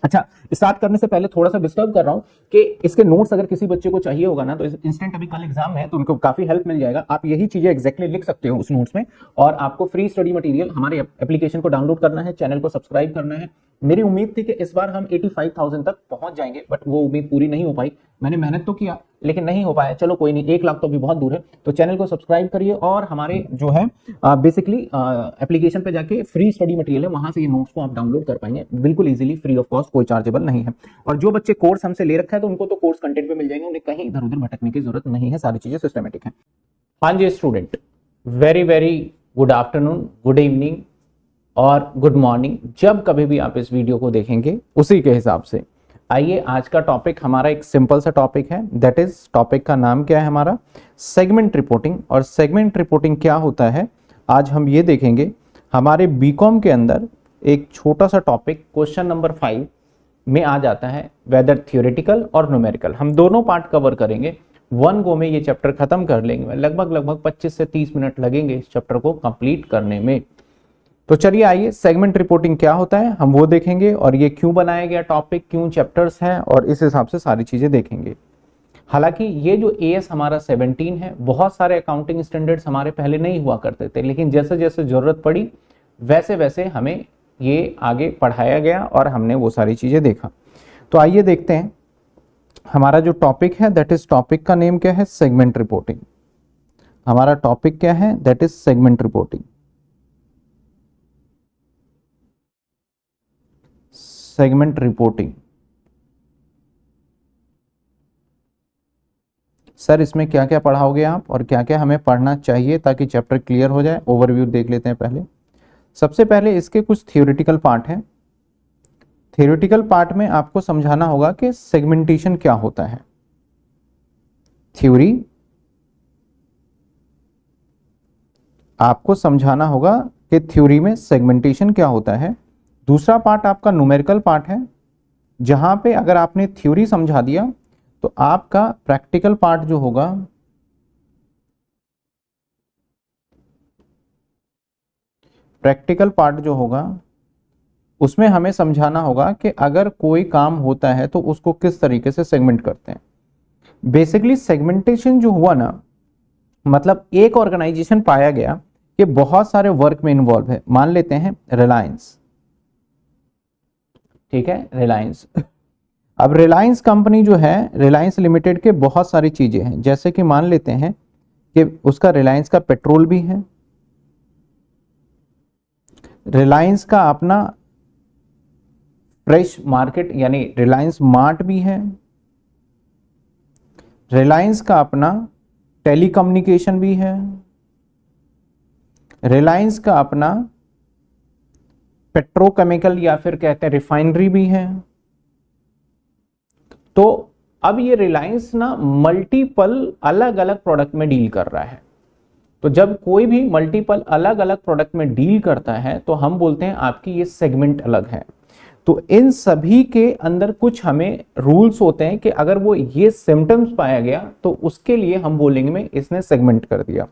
अच्छा, स्टार्ट करने से पहले थोड़ा सा डिस्टर्ब कर रहा हूं कि इसके नोट्स अगर किसी बच्चे को चाहिए होगा ना तो इंस्टेंट अभी कल एग्जाम है तो उनको काफी हेल्प मिल जाएगा। आप यही चीजें एग्जैक्टली लिख सकते हो उस नोट्स में। और आपको फ्री स्टडी मटेरियल हमारे एप्लीकेशन को डाउनलोड करना है, चैनल को सब्सक्राइब करना है। मेरी उम्मीद थी कि इस बार हम 85,000 तक पहुंच जाएंगे, बट वो उम्मीद पूरी नहीं हो पाई। मैंने मेहनत तो किया लेकिन नहीं हो पाया। चलो कोई नहीं, 1 लाख तो अभी बहुत दूर है। तो चैनल को सब्सक्राइब करिए और हमारे जो है बेसिकली एप्लीकेशन पे जाके फ्री स्टडी मटेरियल है, वहां से ये नोट्स को आप डाउनलोड कर पाएंगे बिल्कुल इजीली, फ्री ऑफ कॉस्ट, कोई चार्जेबल नहीं है। और जो बच्चे कोर्स हमसे ले रखा है तो उनको तो कोर्स कंटेंट पे मिल जाएंगे, उन्हें कहीं इधर उधर भटकने की जरूरत नहीं है, सारी चीजें सिस्टमेटिक है। हाँ जी student, very very good afternoon, good evening और गुड मॉर्निंग, जब कभी भी आप इस वीडियो को देखेंगे उसी के हिसाब से। आइए, आज का टॉपिक हमारा एक सिंपल सा टॉपिक है, दैट इज टॉपिक का नाम क्या है हमारा, सेगमेंट रिपोर्टिंग। और सेगमेंट रिपोर्टिंग क्या होता है आज हम ये देखेंगे। हमारे बीकॉम के अंदर एक छोटा सा टॉपिक क्वेश्चन नंबर 5 में आ जाता है, वेदर थियोरेटिकल और न्यूमेरिकल। हम दोनों पार्ट कवर करेंगे, वन गो में ये चैप्टर खत्म कर लेंगे। लगभग 25 से 30 मिनट लगेंगे इस चैप्टर को कंप्लीट करने में। तो चलिए आइए, सेगमेंट रिपोर्टिंग क्या होता है हम वो देखेंगे, और ये क्यों बनाया गया टॉपिक, क्यों चैप्टर्स हैं, और इस हिसाब से सारी चीजें देखेंगे। हालांकि ये जो एएस हमारा 17 है, बहुत सारे अकाउंटिंग स्टैंडर्ड्स हमारे पहले नहीं हुआ करते थे, लेकिन जैसे जैसे जरूरत पड़ी वैसे वैसे हमें ये आगे पढ़ाया गया और हमने वो सारी चीजें देखा। तो आइए देखते हैं हमारा जो टॉपिक है, दैट इज टॉपिक का नेम क्या है, सेगमेंट रिपोर्टिंग। हमारा टॉपिक क्या है, that is segment reporting. Segment reporting. Sir इसमें क्या क्या पढ़ाओगे आप और क्या क्या हमें पढ़ना चाहिए ताकि चैप्टर क्लियर हो जाए? ओवरव्यू देख लेते हैं पहले। सबसे पहले इसके कुछ थियोरेटिकल पार्ट हैं। थियोरेटिकल पार्ट में आपको समझाना होगा कि सेगमेंटेशन क्या होता है। थ्योरी आपको समझाना होगा कि थ्योरी में सेगमेंटेशन क्या होता है। दूसरा पार्ट आपका न्यूमेरिकल पार्ट है, जहां पे अगर आपने थ्योरी समझा दिया तो आपका प्रैक्टिकल पार्ट जो होगा, प्रैक्टिकल पार्ट जो होगा उसमें हमें समझाना होगा कि अगर कोई काम होता है तो उसको किस तरीके से सेगमेंट करते हैं। बेसिकली सेगमेंटेशन जो हुआ ना, मतलब एक ऑर्गेनाइजेशन पाया गया कि बहुत सारे वर्क में इन्वॉल्व है। मान लेते हैं रिलायंस, ठीक है, रिलायंस। अब रिलायंस कंपनी जो है, रिलायंस लिमिटेड के बहुत सारी चीजें हैं, जैसे कि मान लेते हैं कि उसका रिलायंस का पेट्रोल भी है, रिलायंस का अपना फ्रेश मार्केट यानी रिलायंस मार्ट भी है, रिलायंस का अपना टेलीकम्युनिकेशन भी है, रिलायंस का अपना पेट्रोकेमिकल या फिर कहते हैं रिफाइनरी भी है। तो अब ये रिलायंस ना मल्टीपल अलग अलग प्रोडक्ट में डील कर रहा है। तो जब कोई भी मल्टीपल अलग अलग प्रोडक्ट में डील करता है तो हम बोलते हैं आपकी ये सेगमेंट अलग है। तो इन सभी के अंदर कुछ हमें रूल्स होते हैं कि अगर वो ये सिम्टम्स पाया गया तो उसके लिए हम बोलेंगे में इसने सेगमेंट कर दिया।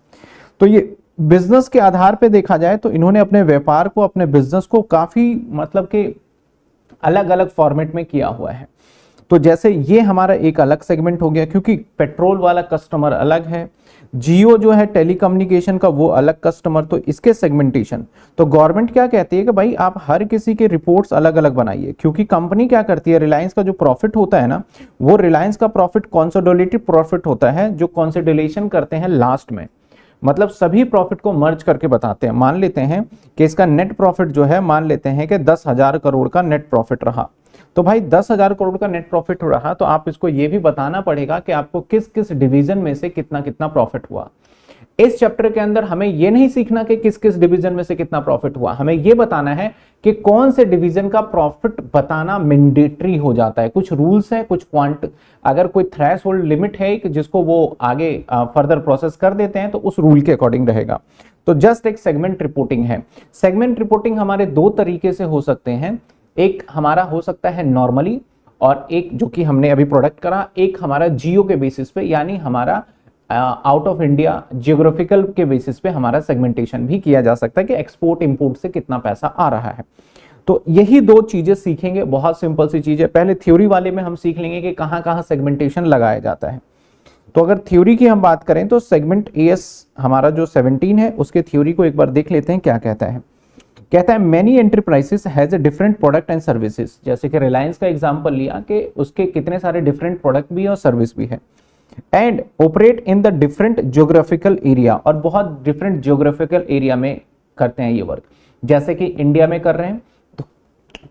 तो ये बिजनेस के आधार पे देखा जाए तो इन्होंने अपने व्यापार को, अपने बिजनेस को काफी मतलब के अलग अलग फॉर्मेट में किया हुआ है। तो जैसे ये हमारा एक अलग सेगमेंट हो गया, क्योंकि पेट्रोल वाला कस्टमर अलग है, जियो जो है टेलीकम्युनिकेशन का वो अलग कस्टमर, तो इसके सेगमेंटेशन। तो गवर्नमेंट क्या कहती है कि भाई आप हर किसी के रिपोर्ट्स अलग अलग बनाइए, क्योंकि कंपनी क्या करती है, रिलायंस का जो प्रॉफिट होता है ना, वो रिलायंस का प्रॉफिट कंसोलिडेटेड प्रॉफिट होता है, जो कंसोलिडेशन करते हैं लास्ट में, मतलब सभी प्रॉफिट को मर्ज करके बताते हैं। मान लेते हैं कि इसका नेट प्रॉफिट जो है, मान लेते हैं कि 10,000 करोड़ का नेट प्रॉफिट रहा, तो भाई 10,000 करोड़ का नेट प्रॉफिट हो रहा, तो आप इसको ये भी बताना पड़ेगा कि आपको किस किस डिवीजन में से कितना कितना प्रॉफिट हुआ। इस चैप्टर के अंदर हमें यह नहीं सीखना कि किस किस डिवीजन में से कितना प्रॉफिट हुआ, हमें यह बताना है कि कौन से डिवीजन का प्रॉफिट बताना मैंडेटरी हो जाता है। कुछ रूल्स हैं, कुछ अगर कोई थ्रेशोल्ड लिमिट है कि जिसको वो आगे फर्दर प्रोसेस कर देते हैं तो उस रूल के अकॉर्डिंग रहेगा। तो जस्ट एक सेगमेंट रिपोर्टिंग है। सेगमेंट रिपोर्टिंग हमारे दो तरीके से हो सकते हैं, एक हमारा हो सकता है नॉर्मली, और एक जो कि हमने अभी प्रोडक्ट करा, एक हमारा जियो के बेसिस पे, यानी हमारा आउट ऑफ इंडिया जियोग्राफिकल के बेसिस पे हमारा सेगमेंटेशन भी किया जा सकता है कि एक्सपोर्ट इंपोर्ट से कितना पैसा आ रहा है। तो यही दो चीजें सीखेंगे, बहुत सिंपल सी चीज है। पहले थ्योरी वाले में हम सीख लेंगे कि कहां कहां सेगमेंटेशन लगाया जाता है। तो अगर थ्योरी की हम बात करें तो सेगमेंट एएस हमारा जो 17 है उसके थ्योरी को एक बार देख लेते हैं क्या कहता है। कहता है many enterprises has a different product and services. जैसे कि रिलायंस का एग्जांपल लिया कि उसके कितने सारे डिफरेंट प्रोडक्ट भी है और सर्विस भी है, and operate in the different geographical area, और बहुत डिफरेंट ज्योग्राफिकल एरिया में करते हैं ये वर्क। जैसे कि इंडिया में कर रहे हैं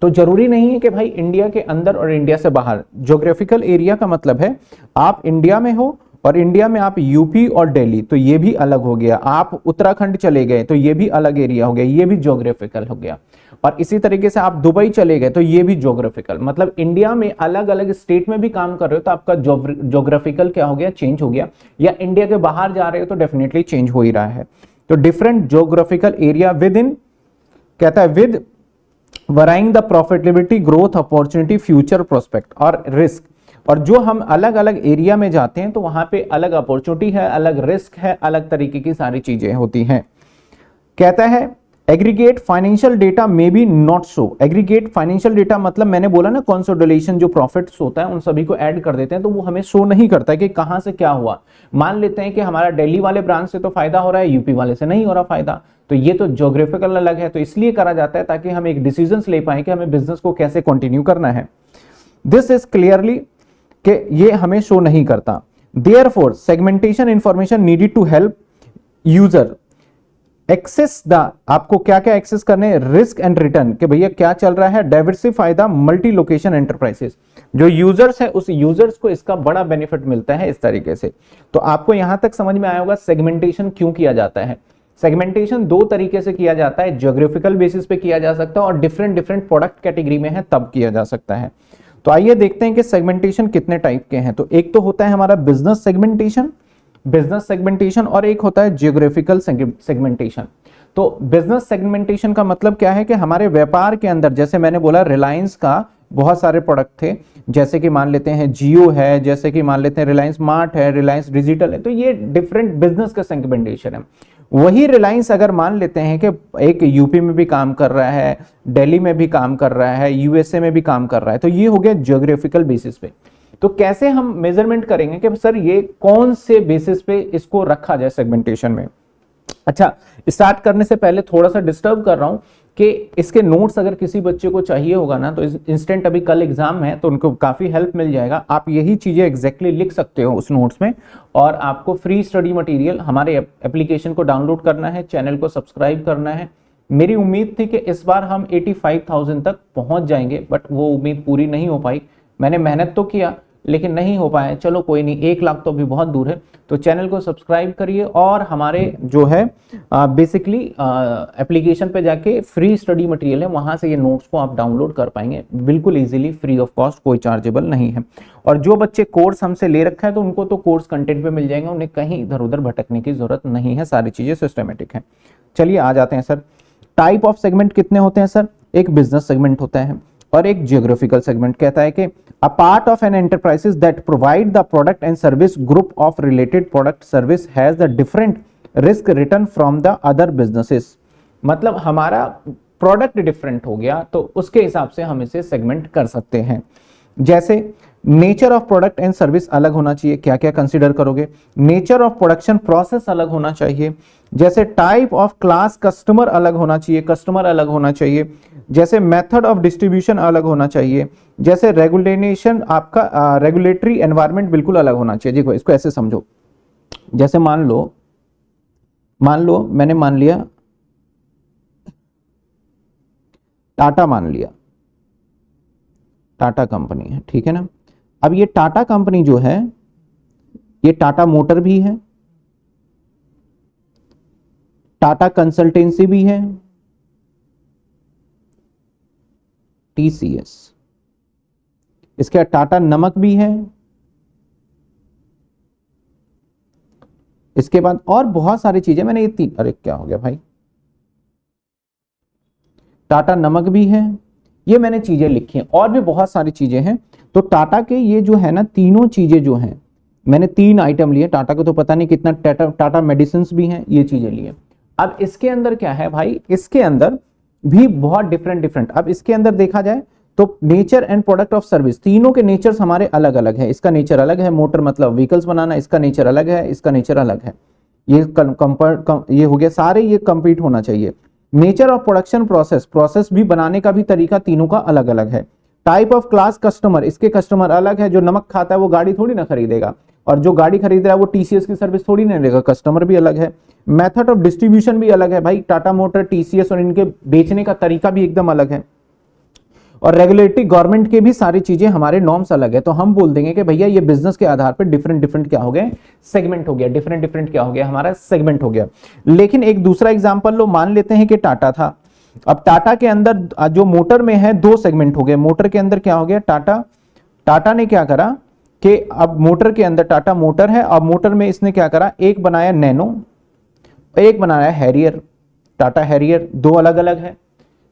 तो जरूरी नहीं है कि भाई इंडिया के अंदर और इंडिया से बाहर। ज्योग्राफिकल एरिया का मतलब है आप इंडिया में हो और इंडिया में आप यूपी और दिल्ली, तो ये भी अलग हो गया। आप उत्तराखंड चले गए तो ये भी अलग एरिया हो गया, ये भी ज्योग्राफिकल हो गया। और इसी तरीके से आप दुबई चले गए तो ये भी ज्योग्राफिकल, मतलब इंडिया में अलग अलग स्टेट में भी काम कर रहे हो तो आपका ज्योग्राफिकल क्या हो गया, चेंज हो गया। या इंडिया के बाहर जा रहे हो तो डेफिनेटली चेंज हो ही रहा है। तो different geographical area with in, कहता है with varying the profitability, growth, opportunity, future prospect और रिस्क। और जो हम अलग अलग एरिया में जाते हैं तो वहां पे अलग अपॉर्चुनिटी है, अलग रिस्क है, अलग तरीके की सारी चीजें होती हैं। कहता है aggregate financial data may be not show. Aggregate financial data मतलब मैंने बोला ना कंसोलिडेशन, जो प्रॉफिट्स होता है उन सभी को ऐड कर देते हैं तो वो हमें शो नहीं करता है कि कहां से क्या हुआ। मान लेते हैं कि हमारा दिल्ली वाले ब्रांच से तो फायदा हो रहा है, यूपी वाले से नहीं हो रहा फायदा, तो ये तो ज्योग्राफिकल अलग है। तो इसलिए करा जाता है ताकि हम एक डिसीजन ले पाए कि हमें बिजनेस को कैसे कंटिन्यू करना है। दिस इज क्लियरली कि ये हमें शो नहीं करता। Therefore segmentation information needed to help user access the, आपको क्या क्या एक्सेस करने, रिस्क एंड रिटर्न, कि भैया क्या चल रहा है, diversify the multi location enterprises. जो यूजर्स है उस यूजर्स को इसका बड़ा बेनिफिट मिलता है इस तरीके से। तो आपको यहां तक समझ में आया होगा सेगमेंटेशन क्यों किया जाता है। सेगमेंटेशन दो तरीके से किया जाता है, ज्योग्राफिकल बेसिस पे किया जा सकता है और डिफरेंट डिफरेंट प्रोडक्ट कैटेगरी में है तब किया जा सकता है। तो आइए देखते हैं कि सेगमेंटेशन कितने टाइप के हैं। तो एक तो होता है हमारा बिजनेस सेगमेंटेशन और एक होता है जियोग्राफिकल सेगमेंटेशन। तो बिजनेस सेगमेंटेशन का मतलब क्या है कि हमारे व्यापार के अंदर, जैसे मैंने बोला रिलायंस का बहुत सारे प्रोडक्ट थे, जैसे कि मान लेते हैं जियो है, जैसे कि मान लेते हैं रिलायंस मार्ट है, रिलायंस डिजिटल है, तो ये डिफरेंट बिजनेस का सेगमेंटेशन है। वही रिलायंस अगर मान लेते हैं कि एक यूपी में भी काम कर रहा है, दिल्ली में भी काम कर रहा है, यूएसए में भी काम कर रहा है, तो ये हो गया ज्योग्राफिकल बेसिस पे। तो कैसे हम मेजरमेंट करेंगे कि सर ये कौन से बेसिस पे इसको रखा जाए सेगमेंटेशन में। अच्छा, स्टार्ट करने से पहले थोड़ा सा डिस्टर्ब कर रहा हूं कि इसके नोट्स अगर किसी बच्चे को चाहिए होगा ना तो इंस्टेंट अभी कल एग्जाम है तो उनको काफी हेल्प मिल जाएगा। आप यही चीजें एग्जैक्टली लिख सकते हो उस नोट्स में। और आपको फ्री स्टडी मटेरियल हमारे एप्लीकेशन को डाउनलोड करना है, चैनल को सब्सक्राइब करना है। मेरी उम्मीद थी कि इस बार हम 85,000 तक पहुंच जाएंगे, बट वो उम्मीद पूरी नहीं हो पाई। मैंने मेहनत तो किया लेकिन नहीं हो पाया, चलो कोई नहीं, 1 लाख तो अभी बहुत दूर है। तो चैनल को सब्सक्राइब करिए और हमारे जो है बेसिकली एप्लीकेशन पे जाके फ्री स्टडी मटेरियल है, वहां से ये नोट्स को आप डाउनलोड कर पाएंगे बिल्कुल इजीली, फ्री ऑफ कॉस्ट, कोई चार्जेबल नहीं है। और जो बच्चे कोर्स हमसे ले रखा है तो उनको तो कोर्स कंटेंट पे मिल जाएंगे, उन्हें कहीं इधर उधर भटकने की जरूरत नहीं है, सारी चीजें सिस्टमेटिक है। चलिए आ जाते हैं सर, टाइप ऑफ सेगमेंट कितने होते हैं सर। एक बिजनेस सेगमेंट होता है और एक जियोग्राफिकल सेगमेंट। कहता है कि a part of an enterprises that provide the product and service group of related product service has the different risk return from the other businesses। मतलब हमारा प्रोडक्ट डिफरेंट हो गया तो उसके हिसाब से हम इसे सेगमेंट कर सकते हैं। जैसे nature of product and service अलग होना चाहिए, क्या क्या कंसीडर करोगे। नेचर ऑफ प्रोडक्शन प्रोसेस अलग होना चाहिए। जैसे टाइप ऑफ क्लास कस्टमर अलग होना चाहिए, कस्टमर अलग होना चाहिए। जैसे मेथड ऑफ डिस्ट्रीब्यूशन अलग होना चाहिए। जैसे रेगुलेशन, आपका रेगुलेटरी एनवायरनमेंट बिल्कुल अलग होना चाहिए। देखो इसको ऐसे समझो, जैसे मान लो मैंने मान लिया टाटा, मान लिया टाटा कंपनी है, ठीक है ना। अब ये टाटा कंपनी जो है ये टाटा मोटर भी है, टाटा कंसल्टेंसी भी है, टीसीएस, इसके बाद टाटा नमक भी है, इसके बाद और बहुत सारी चीजें, मैंने ये तीन, अरे क्या हो गया भाई, टाटा नमक भी है, ये मैंने चीजें लिखी हैं और भी बहुत सारी चीजें हैं। तो टाटा के ये जो है ना तीनों चीजें जो हैं, मैंने 3 आइटम लिए, टाटा को तो पता नहीं कितना, टाटा मेडिसिन भी हैं, ये चीजें लिए। अब इसके अंदर क्या है भाई, इसके अंदर भी बहुत डिफरेंट डिफरेंट। अब इसके अंदर देखा जाए तो nature and product of service, तीनों के नेचर्स हमारे अलग अलग है। इसका नेचर अलग है, मोटर मतलब व्हीकल्स बनाना, इसका नेचर अलग है, इसका नेचर अलग है। ये ये हो गया, सारे ये कंप्लीट होना चाहिए। Nature of production process, process भी बनाने का भी तरीका तीनों का अलग अलग है। टाइप ऑफ क्लास कस्टमर, इसके कस्टमर अलग है, जो नमक खाता है वो गाड़ी थोड़ी ना खरीदेगा, और जो गाड़ी खरीद रहा है वो टीसीएस की सर्विस थोड़ी ना लेगा, कस्टमर भी अलग है। मेथड ऑफ डिस्ट्रीब्यूशन भी अलग है भाई, टाटा मोटर, टीसीएस और इनके बेचने का तरीका भी एकदम अलग है। और रेगुलेटरी गवर्नमेंट के भी सारी चीजें, हमारे नॉर्म्स अलग है। तो हम बोल देंगे कि भैया ये बिजनेस के आधार पर डिफरेंट डिफरेंट क्या हो गए, सेगमेंट हो गया, डिफरेंट डिफरेंट क्या हो गया, हमारा सेगमेंट हो गया। लेकिन एक दूसरा एग्जांपल लो, मान लेते हैं कि टाटा था। अब टाटा के अंदर जो मोटर में है दो सेगमेंट हो गए। मोटर के अंदर क्या हो गया, टाटा ने क्या करा कि अब मोटर के अंदर टाटा मोटर है, अब मोटर में इसने क्या करा, एक बनाया नैनो, एक बनाया हैरियर, टाटा हैरियर, दो अलग अलग है।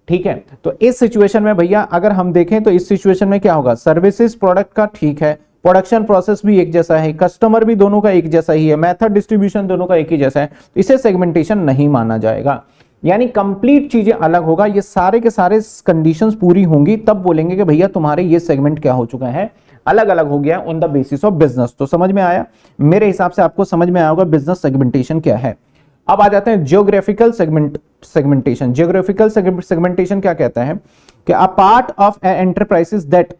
ठीक है, तो इस सिचुएशन में भैया अगर हम देखें तो इस सिचुएशन में क्या होगा, सर्विसेज प्रोडक्ट का ठीक है, प्रोडक्शन प्रोसेस भी एक जैसा है, कस्टमर भी दोनों का एक जैसा ही है, मेथड डिस्ट्रीब्यूशन दोनों का एक ही जैसा है, तो इसे सेगमेंटेशन नहीं माना जाएगा। यानी कंप्लीट चीजें अलग होगा, ये सारे के सारे कंडीशंस पूरी होंगी तब बोलेंगे कि भैया तुम्हारे ये सेगमेंट क्या हो चुका है, अलग अलग हो गया on the basis of business. तो समझ में आया, मेरे हिसाब से आपको समझ में आया होगा बिजनेस सेगमेंटेशन क्या है। अब आ जाते हैं जियोग्राफिकल सेगमेंटेशन। जियोग्राफिकल सेगमेंटेशन क्या कहता है कि a part of enterprises that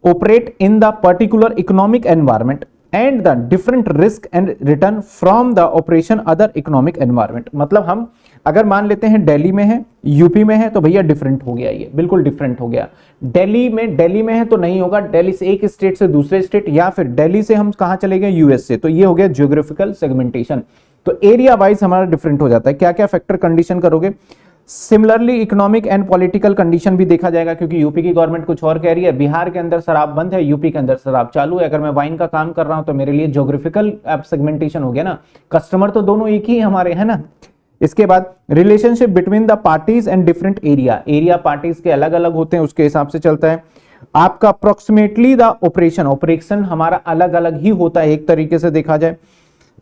operate in the particular economic environment and the different risk and return from the operation other economic environment. मतलब हम अगर मान लेते हैं दिल्ली में है, यूपी में है, तो भैया डिफरेंट हो गया, ये बिल्कुल डिफरेंट हो गया। दिल्ली में है तो नहीं होगा, दिल्ली से एक स्टेट से दूसरे स्टेट, या फिर दिल्ली से हम कहां चले गए, यूएस से, तो ये हो गया जियोग्राफिकल सेगमेंटेशन। तो एरिया वाइज हमारा डिफरेंट हो जाता है। क्या क्या फैक्टर कंडीशन करोगे, similarly economic and political condition भी देखा जाएगा, क्योंकि यूपी की गवर्नमेंट कुछ और कह रही है, बिहार के अंदर शराब बंद है, यूपी के अंदर शराब चालू है। अगर मैं वाइन का काम कर रहा हूं तो मेरे लिए ज्योग्राफिकल सेगमेंटेशन हो गया ना, कस्टमर तो दोनों एक ही हमारे है ना। इसके बाद relationship between the parties and different area parties के अलग अलग होते हैं, उसके हिसाब से चलता है। आपका अप्रोक्सीमेटली द ऑपरेशन हमारा अलग अलग ही होता है एक तरीके से देखा जाए।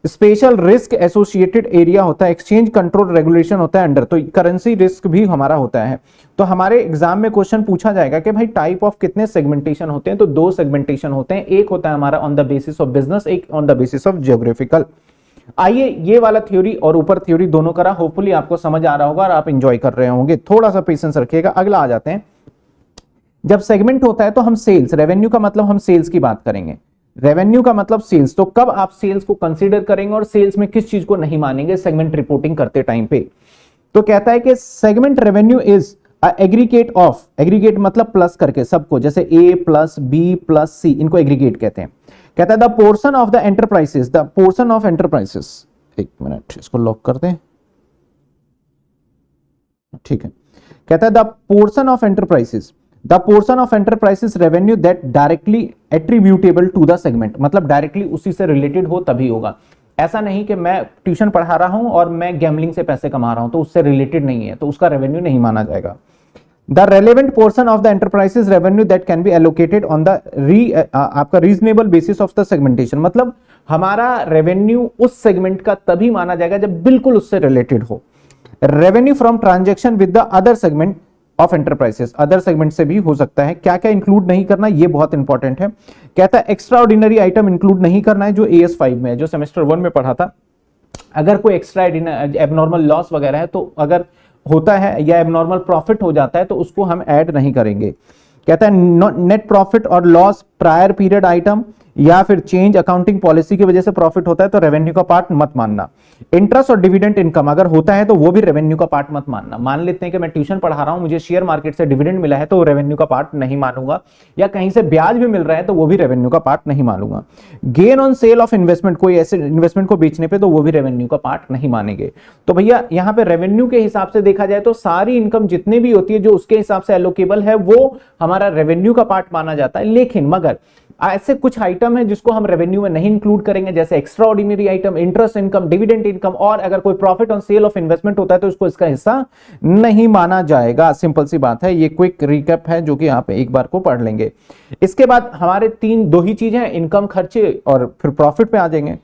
स्पेशल रिस्क एसोसिएटेड एरिया होता है, एक्सचेंज कंट्रोल रेगुलेशन होता है अंडर, तो करेंसी रिस्क भी हमारा होता है। तो हमारे एग्जाम में क्वेश्चन पूछा जाएगा कि भाई टाइप ऑफ कितने सेगमेंटेशन होते हैं, तो दो सेगमेंटेशन होते हैं, एक होता है हमारा on the basis of business, एक on the basis of geographical. आइए ये वाला थ्योरी और ऊपर थ्योरी दोनों करा, होपफुली आपको समझ आ रहा होगा और आप इंजॉय कर रहे होंगे, थोड़ा सा पेशेंस रखिएगा। अगला आ जाते हैं, जब सेगमेंट होता है तो हम सेल्स, रेवेन्यू का मतलब हम सेल्स की बात करेंगे, रेवेन्यू का मतलब सेल्स, तो कब आप सेल्स को कंसीडर करेंगे और सेल्स में किस चीज को नहीं मानेंगे सेगमेंट रिपोर्टिंग करते टाइम पे। तो कहता है कि segment revenue is aggregate of, aggregate मतलब प्लस करके सबको, जैसे A plus B plus C, इनको एग्रीगेट कहते हैं। कहता है the portion of the enterprises, the portion of enterprises, एक मिनट इसको लॉक कर दें, ठीक है। कहता है the portion of enterprises, the portion of enterprises revenue that directly attributable to the segment, मतलब डायरेक्टली उसी से रिलेटेड हो तभी होगा। ऐसा नहीं कि मैं ट्यूशन पढ़ा रहा हूं और मैं गैम्बलिंग से पैसे कमा रहा हूं तो उससे रिलेटेड नहीं है, तो उसका रेवेन्यू नहीं माना जाएगा। The relevant portion of the enterprises revenue that can be allocated on the आपका reasonable basis of the segmentation, मतलब हमारा रेवेन्यू उस सेगमेंट का तभी माना जाएगा जब बिल्कुल उससे रिलेटेड हो। Revenue from transaction with the other segment of enterprises, other segment से भी हो सकता है। क्या क्या इंक्लूड नहीं करना, ये बहुत इंपॉर्टेंट है। कहता है एक्स्ट्रा ऑर्डिनरी आइटम इंक्लूड नहीं करना है, जो AS 5 में है, जो सेमेस्टर 1 में पढ़ा था। अगर कोई एक्स्ट्रा एबनॉर्मल लॉस वगैरह है तो अगर होता है या एबनॉर्मल प्रॉफिट हो जाता है तो उसको हम ऐड नहीं करेंगे। कहता है नेट प्रॉफिट और लॉस प्रायर पीरियड आइटम या फिर चेंज अकाउंटिंग पॉलिसी की वजह से प्रॉफिट होता है तो रेवेन्यू का पार्ट मत मानना। इंटरेस्ट और डिविडेंड इनकम अगर होता है तो वो भी रेवेन्यू का पार्ट मत मानना। मान लेते हैं कि मैं ट्यूशन पढ़ा रहा हूं, मुझे शेयर मार्केट से डिविडेंड मिला है तो वो रेवेन्यू का पार्ट नहीं मानूंगा, या कहीं से ब्याज भी मिल रहा है तो वो भी रेवेन्यू का पार्ट नहीं मानूंगा। Gain on sale of investment, कोई ऐसे इन्वेस्टमेंट को बेचने पे तो वो भी रेवेन्यू का पार्ट नहीं मानेंगे। तो भैया यहाँ पे रेवेन्यू के हिसाब से देखा जाए तो सारी इनकम जितनी भी होती है जो उसके हिसाब से एलोकेबल है वो हमारा रेवेन्यू का पार्ट माना जाता है। लेकिन मगर ऐसे कुछ आइटम है जिसको हम रेवेन्यू में नहीं इंक्लूड करेंगे, जैसे extra ordinary item, interest income, dividend income, और अगर कोई profit on sale of investment होता है तो उसको इसका हिस्सा नहीं माना जाएगा। सिंपल सी बात है, ये क्विक रिकैप है जो कि आप एक बार को पढ़ लेंगे। इसके बाद हमारे दो ही चीजें हैं, इनकम खर्चे और फिर प्रॉफिट पे आ जाएंगे।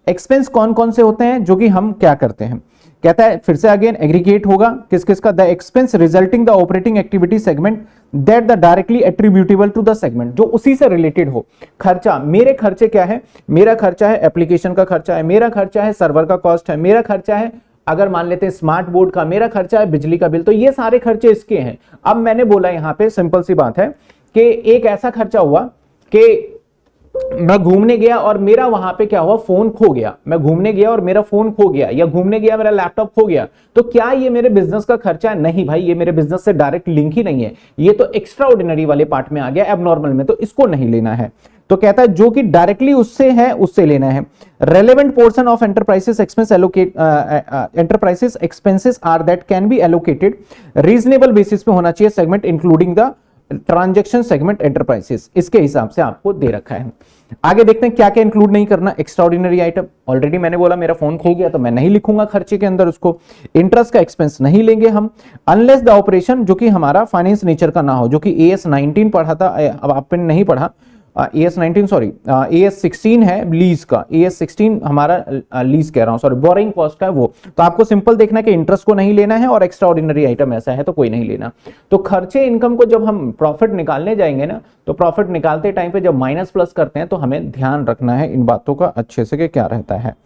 एक्सपेंस कौन कौन से होते हैं जो कि हम क्या करते हैं, कहता है फिर से अगेन एग्रीगेट होगा किस किस का, the expense resulting the operating activity segment that the directly attributable to the segment, जो उसी से रिलेटेड हो। खर्चा, मेरे खर्चे क्या है, मेरा खर्चा है एप्लीकेशन का खर्चा है, मेरा खर्चा है सर्वर का कॉस्ट है, मेरा खर्चा है अगर मान लेते हैं स्मार्ट बोर्ड का, मेरा खर्चा है बिजली का बिल, तो ये सारे खर्चे इसके हैं। अब मैंने बोला यहां पे सिंपल सी बात है कि एक ऐसा खर्चा हुआ कि मैं घूमने गया और मेरा वहां पे क्या हुआ, फोन खो गया, मैं घूमने गया और मेरा फोन खो गया, या घूमने गया मेरा लैपटॉप खो गया, तो क्या ये मेरे बिजनेस का खर्चा है? नहीं भाई, ये मेरे बिजनेस से डायरेक्ट लिंक ही नहीं है, ये तो एक्स्ट्रा ऑर्डिनरी वाले पार्ट में आ गया, एबनॉर्मल में, तो इसको नहीं लेना है। तो कहता है जो कि डायरेक्टली उससे है उससे लेना है। Relevant portion of enterprises expense allocate, enterprises expenses are that can be allocated reasonable basis पे होना चाहिए segment including the transaction segment enterprises, इसके हिसाब से आपको दे रखा है। आगे देखते हैं क्या क्या इंक्लूड नहीं करना। एक्स्ट्राऑर्डिनरी आइटम, ऑलरेडी मैंने बोला मेरा फोन खो गया तो मैं नहीं लिखूंगा खर्चे के अंदर उसको। इंटरेस्ट का एक्सपेंस नहीं लेंगे हम, अनलेस द ऑपरेशन जो कि हमारा फाइनेंस नेचर का ना हो, जो कि AS 19 पढ़ा था, अब आपने नहीं पढ़ा, AS 19 सॉरी AS 16 है लीज का, AS 16 हमारा लीज कह रहा हूं सॉरी, बोरिंग कॉस्ट का है वो। तो आपको सिंपल देखना है कि इंटरेस्ट को नहीं लेना है और एक्स्ट्रा ऑर्डिनरी आइटम ऐसा है तो कोई नहीं लेना। तो खर्चे इनकम को जब हम प्रॉफिट निकालने जाएंगे ना, तो प्रॉफिट निकालते टाइम पे जब माइनस प्लस करते हैं तो हमें ध्यान रखना है इन बातों का अच्छे से कि क्या रहता है।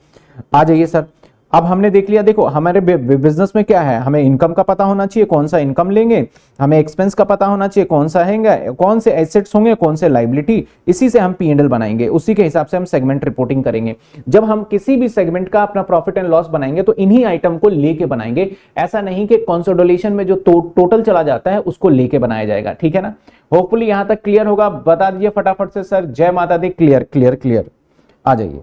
आ जाइए सर, अब हमने देख लिया, देखो हमारे बिजनेस में क्या है, हमें इनकम का पता होना चाहिए कौन सा इनकम लेंगे, हमें एक्सपेंस का पता होना चाहिए कौन सा है, कौन से एसेट्स होंगे कौन से लायबिलिटी, इसी से हम P&L बनाएंगे, उसी के हिसाब से हम सेगमेंट रिपोर्टिंग करेंगे। जब हम किसी भी सेगमेंट का अपना प्रॉफिट एंड लॉस बनाएंगे तो इन्हीं आइटम को लेके बनाएंगे, ऐसा नहीं कि कंसोलिडेशन में जो टोटल चला जाता है उसको लेके बनाया जाएगा, ठीक है ना। होपफुली यहां तक क्लियर होगा, बता दीजिए फटाफट से सर, जय माता दी, क्लियर क्लियर क्लियर। आ जाइए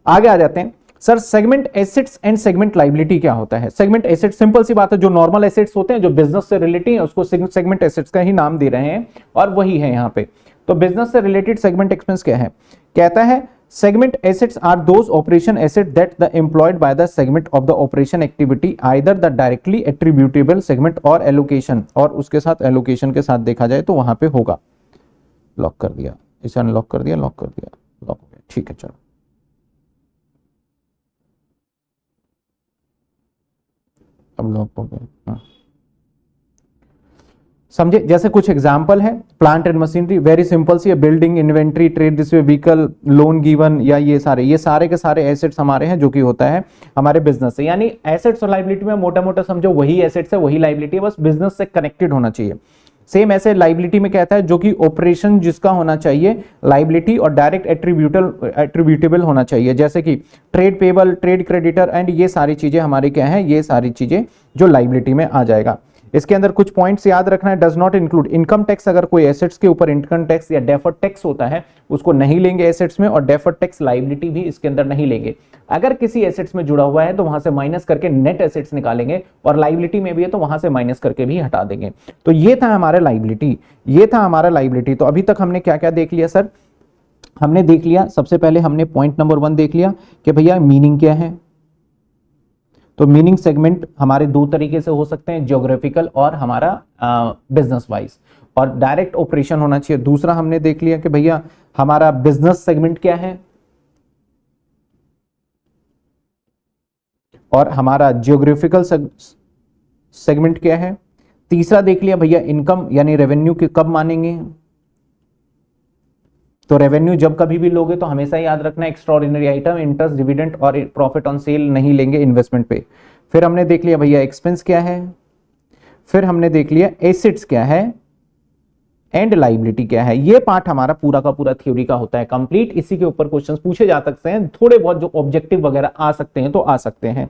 आगे आ जाते हैं sir, segment assets and segment liability क्या होता है। सेगमेंट एसेट्स सिंपल सी बात है, जो नॉर्मल एसेट्स होते हैं जो बिजनेस से रिलेटेड है उसको सेगमेंट एसेट्स का ही नाम दे रहे हैं और वही है यहाँ पे। तो बिजनेस से रिलेटेड सेगमेंट एक्सपेंस क्या है, कहता है segment assets are those operation asset that the employed by the segment of the operation activity either the directly attributable segment और एलोकेशन, और उसके साथ एलोकेशन के साथ देखा जाए तो वहां पे होगा। लॉक कर दिया, इसे अनलॉक कर दिया, लॉक कर दिया, लॉक हो गया, ठीक है चलो। अब लॉक हो गया, हाँ समझे। जैसे कुछ एग्जांपल है, plant and machinery, very simple see, building, inventory, trade receive, vehicle, loan given, या ये सारे के सारे एसेट्स हमारे हैं जो कि होता है हमारे बिजनेस से। यानी एसेट्स और लायबिलिटी में मोटा मोटा समझो वही एसेट्स है वही लायबिलिटी है, बस बिजनेस से कनेक्टेड होना चाहिए। सेम ऐसे लायबिलिटी में कहता है जो कि ऑपरेशन जिसका होना चाहिए लायबिलिटी और डायरेक्ट एट्रीब्यूटेबल होना चाहिए, जैसे कि trade payable, trade creditor and ये सारी चीजें हमारे क्या है, ये सारी चीजें जो लायबिलिटी में आ जाएगा। इसके अंदर कुछ पॉइंट्स याद रखना है, does not include income tax, अगर कोई एसेट्स के ऊपर इनकम टैक्स या डेफर्ड टैक्स होता है उसको नहीं लेंगे एसेट्स में, और डेफर्ड टैक्स लायबिलिटी भी इसके अंदर नहीं लेंगे। अगर किसी एसेट्स में जुड़ा हुआ है तो वहां से माइनस करके नेट एसेट्स निकालेंगे, और लायबिलिटी में भी है तो वहां से माइनस करके भी हटा देंगे। तो ये था हमारा लायबिलिटी, ये था हमारा लायबिलिटी। तो अभी तक हमने क्या क्या देख लिया सर, हमने देख लिया सबसे पहले हमने पॉइंट नंबर 1 देख लिया कि भैया मीनिंग क्या है। तो मीनिंग सेगमेंट हमारे दो तरीके से हो सकते हैं, ज्योग्राफिकल और हमारा बिजनेस वाइज, और डायरेक्ट ऑपरेशन होना चाहिए। दूसरा हमने देख लिया कि भैया हमारा बिजनेस सेगमेंट क्या है और हमारा ज्योग्राफिकल सेगमेंट क्या है। तीसरा देख लिया भैया इनकम यानी रेवेन्यू के कब मानेंगे। तो रेवेन्यू जब कभी भी लोगे तो हमेशा याद रखना एक्स्ट्राऑर्डिनरी आइटम, इंटरेस्ट, डिविडेंड और प्रॉफिट ऑन सेल नहीं लेंगे इन्वेस्टमेंट पे। फिर हमने देख लिया भैया एक्सपेंस क्या है, फिर हमने देख लिया एसेट्स क्या है एंड लायबिलिटी क्या है। ये पार्ट हमारा पूरा का पूरा थ्योरी का होता है कंप्लीट। इसी के ऊपर क्वेश्चंस पूछे जा सकते हैं, थोड़े बहुत जो ऑब्जेक्टिव वगैरह आ सकते हैं तो आ सकते हैं,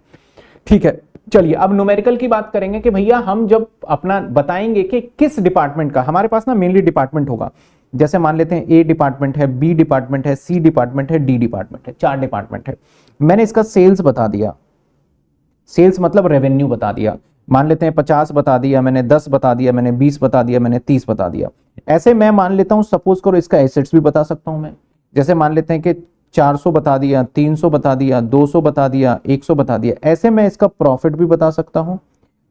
ठीक है। चलिए अब न्यूमेरिकल की बात करेंगे कि भैया हम जब अपना बताएंगे कि किस डिपार्टमेंट का, हमारे पास ना मेनली डिपार्टमेंट होगा, जैसे मान लेते हैं ए डिपार्टमेंट है, बी डिपार्टमेंट है, सी डिपार्टमेंट है, डी डिपार्टमेंट है, 4 डिपार्टमेंट है। मैंने इसका सेल्स बता दिया, सेल्स मतलब रेवेन्यू बता दिया। मान लेते हैं 50 बता दिया मैंने, 10 बता दिया मैंने, 20 बता दिया मैंने, 30 बता दिया। ऐसे मैं मान लेता हूं, सपोज करो इसका एसेट्स भी बता सकता हूं मैं, जैसे मान लेते हैं कि 400 बता दिया, 300 बता दिया, 200 बता दिया, 100 बता दिया। ऐसे मैं इसका प्रॉफिट भी बता सकता हूं,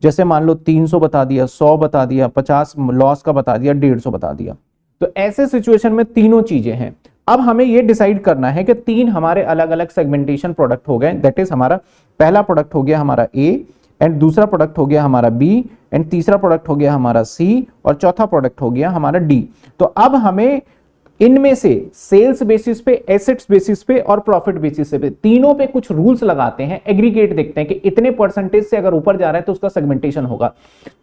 जैसे मान लो 300 बता दिया, 100 बता दिया, 50 लॉस का बता दिया, 150 बता दिया। तो ऐसे सिचुएशन में तीनों चीजें हैं। अब हमें ये डिसाइड करना है कि तीन हमारे अलग अलग सेगमेंटेशन प्रोडक्ट हो गए, दैट इज हमारा पहला प्रोडक्ट हो गया हमारा ए, एंड दूसरा प्रोडक्ट हो गया हमारा बी, एंड तीसरा प्रोडक्ट हो गया हमारा सी, और चौथा प्रोडक्ट हो गया हमारा डी। तो अब हमें इनमें से सेल्स बेसिस पे, एसेट्स बेसिस पे और प्रॉफिट बेसिस पे तीनों पे कुछ रूल्स लगाते हैं, एग्रीगेट देखते हैं कि इतने परसेंटेज से अगर ऊपर जा रहा है तो उसका सेगमेंटेशन होगा।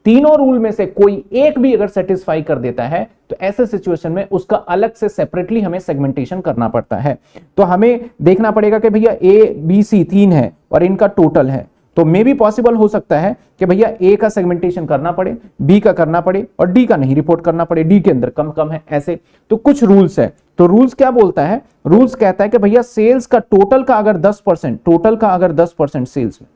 तीनों रूल में से कोई एक भी अगर सेटिस्फाई कर देता है तो ऐसे सिचुएशन में उसका अलग से सेपरेटली हमें सेगमेंटेशन करना पड़ता है। तो हमें देखना पड़ेगा कि भैया ए बी सी तीन है और इनका टोटल है, तो मे भी पॉसिबल हो सकता है कि भैया ए का सेगमेंटेशन करना पड़े, बी का करना पड़े और डी का नहीं रिपोर्ट करना पड़े, डी के अंदर कम कम है ऐसे। तो कुछ रूल्स है। तो रूल्स क्या बोलता है? रूल्स कहता है कि भैया सेल्स का टोटल का अगर 10%, टोटल का अगर 10% सेल्स में,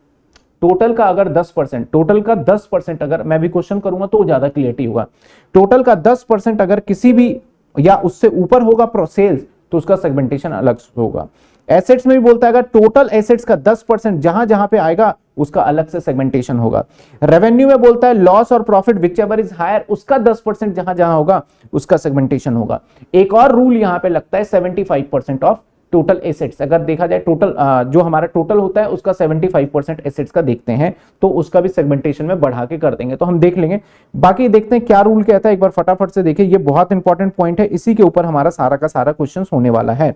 टोटल का अगर 10%, टोटल का 10% अगर, मैं भी क्वेश्चन करूंगा तो ज्यादा क्लियरिटी होगा, टोटल का 10% अगर किसी भी या उससे ऊपर होगा सेल्स तो उसका सेगमेंटेशन अलग होगा। एसेट्स में भी बोलता है अगर टोटल एसेट्स का 10% जहां जहां पे आएगा उसका अलग से सेगमेंटेशन होगा। रेवेन्यू में बोलता है लॉस और profit which ever is higher, उसका 10% जहां जहां होगा उसका सेगमेंटेशन होगा। एक और रूल यहां पे लगता है 75% ऑफ टोटल एसेट्स, अगर देखा जाए टोटल जो हमारा टोटल होता है उसका 75% एसेट्स का देखते हैं तो उसका भी सेगमेंटेशन में बढ़ा के कर देंगे। तो हम देख लेंगे, बाकी देखते हैं क्या रूल कहता है, एक बार फटाफट से देखिए, ये बहुत इंपॉर्टेंट पॉइंट है, इसी के ऊपर हमारा सारा का सारा क्वेश्चन होने वाला है।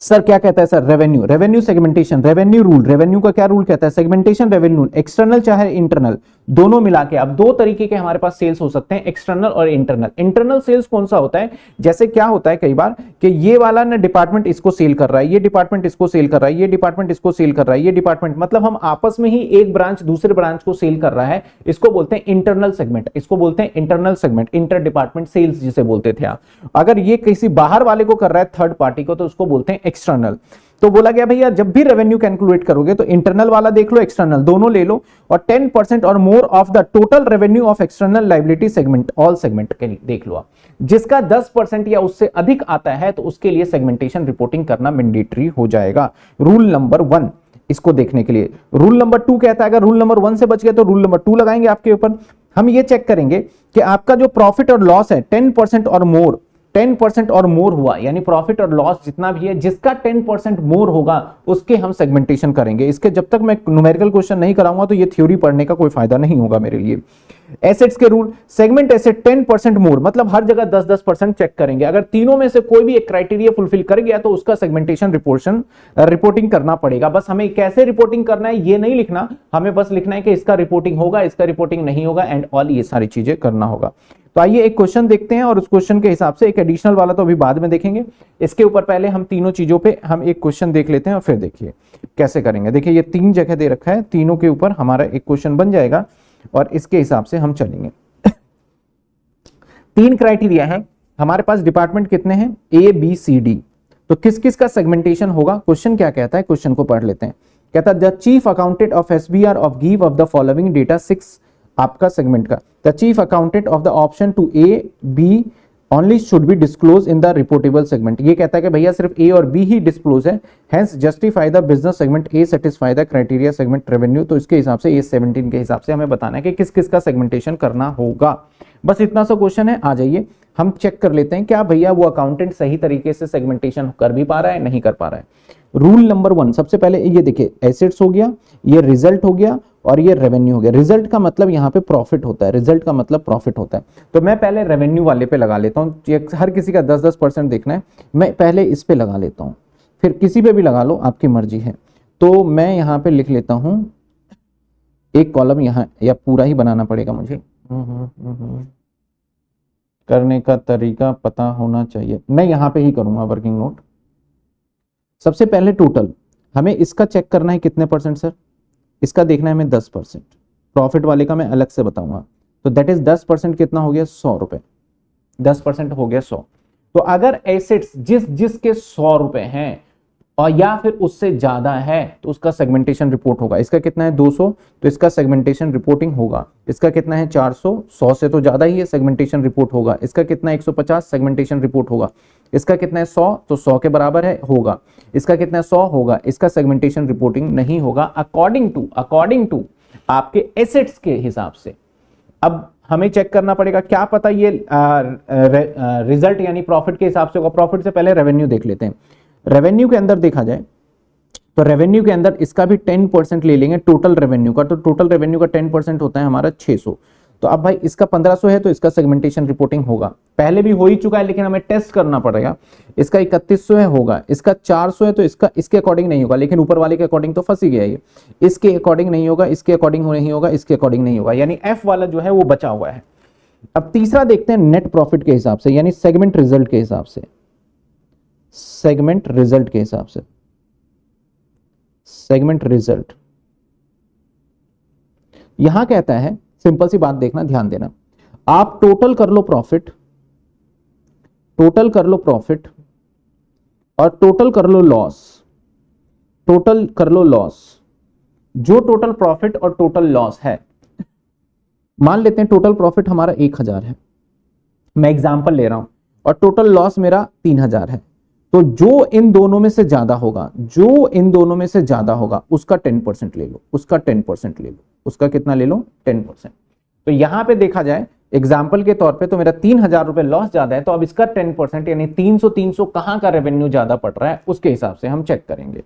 सर क्या कहता है sir? Revenue, revenue segmentation, revenue rule, revenue का क्या रूल कहता है? सेगमेंटेशन रेवेन्यू, एक्सटर्नल चाहे इंटरनल, दोनों मिला के। अब दो तरीके के हमारे पास सेल्स हो सकते हैं, एक्सटर्नल और इंटरनल। इंटरनल सेल्स कौन सा होता है? जैसे क्या होता है कई बार कि ये वाला ना डिपार्टमेंट इसको सेल कर रहा है, ये डिपार्टमेंट इसको सेल कर रहा है, ये डिपार्टमेंट इसको सेल कर रहा है, ये डिपार्टमेंट, मतलब हम आपस में ही एक ब्रांच दूसरे ब्रांच को सेल कर रहा है, इसको बोलते हैं इंटरनल सेगमेंट, इसको बोलते हैं internal segment, inter department sales जिसे बोलते थे आप। अगर ये किसी बाहर वाले को कर रहा है, थर्ड पार्टी को, तो उसको बोलते हैं एक्सटर्नल। तो बोला गया भैया जब भी रेवेन्यू कैलकुलेट करोगे तो इंटरनल वाला देख लो, एक्सटर्नल दोनों ले लो, और 10% और more of the total revenue of external liability segment, all segment के देख लो आप। जिसका 10% या उससे अधिक आता है तो उसके लिए सेगमेंटेशन रिपोर्टिंग करना मैंडेटरी हो जाएगा। रूल नंबर 1 इसको देखने के लिए। रूल नंबर 2 कहता है अगर रूल नंबर 1 से बच गया तो रूल नंबर 2 लगाएंगे आपके ऊपर। हम ये चेक करेंगे कि आपका जो प्रॉफिट और लॉस है 10% और मोर, 10% और मोर हुआ, यानी प्रॉफिट और लॉस जितना भी है जिसका 10% मोर होगा उसके हम सेगमेंटेशन करेंगे। इसके जब तक मैं न्यूमेरिकल क्वेश्चन नहीं कराऊंगा तो ये थ्योरी पढ़ने का कोई फायदा नहीं होगा मेरे लिए। एसेट्स के रूल, सेगमेंट एसेट 10% मोर, मतलब हर जगह 10-10% चेक करेंगे। अगर तीनों में से कोई भी एक क्राइटेरिया फुलफिल कर गया तो उसका सेगमेंटेशन रिपोर्टिंग करना पड़ेगा। बस हमें कैसे रिपोर्टिंग करना है ये नहीं लिखना, हमें बस लिखना है कि इसका रिपोर्टिंग होगा, इसका रिपोर्टिंग नहीं होगा, एंड ऑल ये सारी चीजें करना होगा। तो आइए एक क्वेश्चन देखते हैं और उस क्वेश्चन के हिसाब से, एक एडिशनल वाला तो अभी बाद में देखेंगे, इसके ऊपर पहले हम तीनों चीजों पे हम एक क्वेश्चन देख लेते हैं और फिर देखिए कैसे करेंगे। देखिए ये 3 जगह दे रखा है, तीनों के ऊपर हमारा एक क्वेश्चन बन जाएगा और इसके हिसाब से हम चलेंगे। 3 क्राइटेरिया है हमारे पास, डिपार्टमेंट कितने हैं? A B C D. तो किस किस का सेगमेंटेशन होगा? क्वेश्चन क्या कहता है, क्वेश्चन को पढ़ लेते हैं। कहता है the chief accountant of SBR of give of the following data 6 आपका सेगमेंट का, the chief accountant of the option to A B only should be disclose in the reportable segment. ये कहता है कि भैया सिर्फ ए और बी ही डिस्क्लोज है, hence justify the business segment A satisfy the criteria segment revenue. तो इसके हिसाब से ये 17 के हिसाब से हमें बताना है कि किस किस का सेगमेंटेशन करना होगा। बस इतना सा क्वेश्चन है। आ जाइए हम चेक कर लेते हैं क्या भैया वो अकाउंटेंट सही तरीके से सेगमेंटेशन कर भी पा रहा है, नहीं कर पा रहा है। रूल नंबर 1, सबसे पहले ये देखिए, एसेट्स हो गया, ये रिजल्ट हो गया और ये रेवेन्यू हो गया। रिजल्ट का मतलब यहाँ पे प्रॉफिट होता है, रिजल्ट का मतलब प्रॉफिट होता है। तो मैं पहले रेवेन्यू वाले पे लगा लेता हूँ, हर किसी का 10-10% देखना है, मैं पहले इस पे लगा लेता हूँ, फिर किसी पे भी लगा लो, आपकी मर्जी है। तो मैं यहाँ पे लिख लेता हूँ एक कॉलम यहाँ, या पूरा ही बनाना पड़ेगा मुझे, करने का तरीका पता होना चाहिए, मैं यहाँ पे ही करूंगा वर्किंग नोट। सबसे पहले टोटल हमें इसका चेक करना है कितने परसेंट सर? इसका देखना है हमें 10%, प्रॉफिट वाले का मैं अलग से बताऊंगा। तो दैट इज 10% कितना हो गया? 100 रुपए, 10% हो गया 100। तो अगर एसेट्स जिसके 100 रुपए हैं और या फिर उससे ज्यादा है तो उसका सेगमेंटेशन रिपोर्ट होगा। इसका कितना है? 200, तो इसका सेगमेंटेशन रिपोर्टिंग होगा। इसका कितना है? 400, 100 से तो ज्यादा ही है, सेगमेंटेशन रिपोर्ट होगा। इसका कितना है? 150, सेगमेंटेशन रिपोर्ट होगा। इसका कितना है? 100, तो 100 के बराबर है, होगा। इसका कितना है? 100 होगा। इसका सेगमेंटेशन रिपोर्टिंग नहीं होगा अकॉर्डिंग टू आपके एसेट्स के हिसाब से। अब हमें चेक करना पड़ेगा, क्या पता ये रिजल्ट यानी प्रॉफिट के हिसाब से होगा। प्रॉफिट से पहले रेवेन्यू देख लेते हैं। रेवेन्यू के अंदर देखा जाए तो रेवेन्यू के अंदर इसका भी 10% ले लेंगे टोटल रेवेन्यू का, तो टोटल रेवेन्यू का 10% होता है हमारा 600। तो अब भाई इसका 1500 है तो इसका सेगमेंटेशन रिपोर्टिंग होगा, पहले भी हो ही चुका है लेकिन हमें टेस्ट करना पड़ेगा। इसका 3100 है होगा, इसका 400 है तो इसका इसके अकॉर्डिंग नहीं होगा, लेकिन ऊपर वाले के अकॉर्डिंग तो फंस ही गया ये, इसके अकॉर्डिंग नहीं होगा, इसके अकॉर्डिंग नहीं होगा, इसके अकॉर्डिंग नहीं होगा, यानी एफ वाला जो है वो बचा हुआ है। अब तीसरा देखते हैं नेट प्रॉफिट के हिसाब से, यानी सेगमेंट रिजल्ट के हिसाब से, सेगमेंट रिजल्ट के हिसाब से, सेगमेंट रिजल्ट यहां कहता है, सिंपल सी बात देखना, ध्यान देना, आप टोटल कर लो प्रॉफिट, टोटल कर लो प्रॉफिट और टोटल कर लो लॉस, टोटल कर लो लॉस। जो टोटल प्रॉफिट और टोटल लॉस है, मान लेते हैं टोटल प्रॉफिट हमारा 1000 है, मैं एग्जांपल ले रहा हूं, और टोटल लॉस मेरा 3000 है, तो जो इन दोनों में से ज्यादा होगा, जो इन दोनों में से ज्यादा होगा उसका 10% ले लो, उसका 10% ले लो, उसका कितना ले लो 10%। तो यहां पे देखा जाए एग्जाम्पल के तौर पे तो मेरा 3000 रुपए लॉस ज्यादा है, तो अब इसका 10% यानी 300 कहां का रेवेन्यू ज्यादा पड़ रहा है उसके हिसाब से हम चेक करेंगे।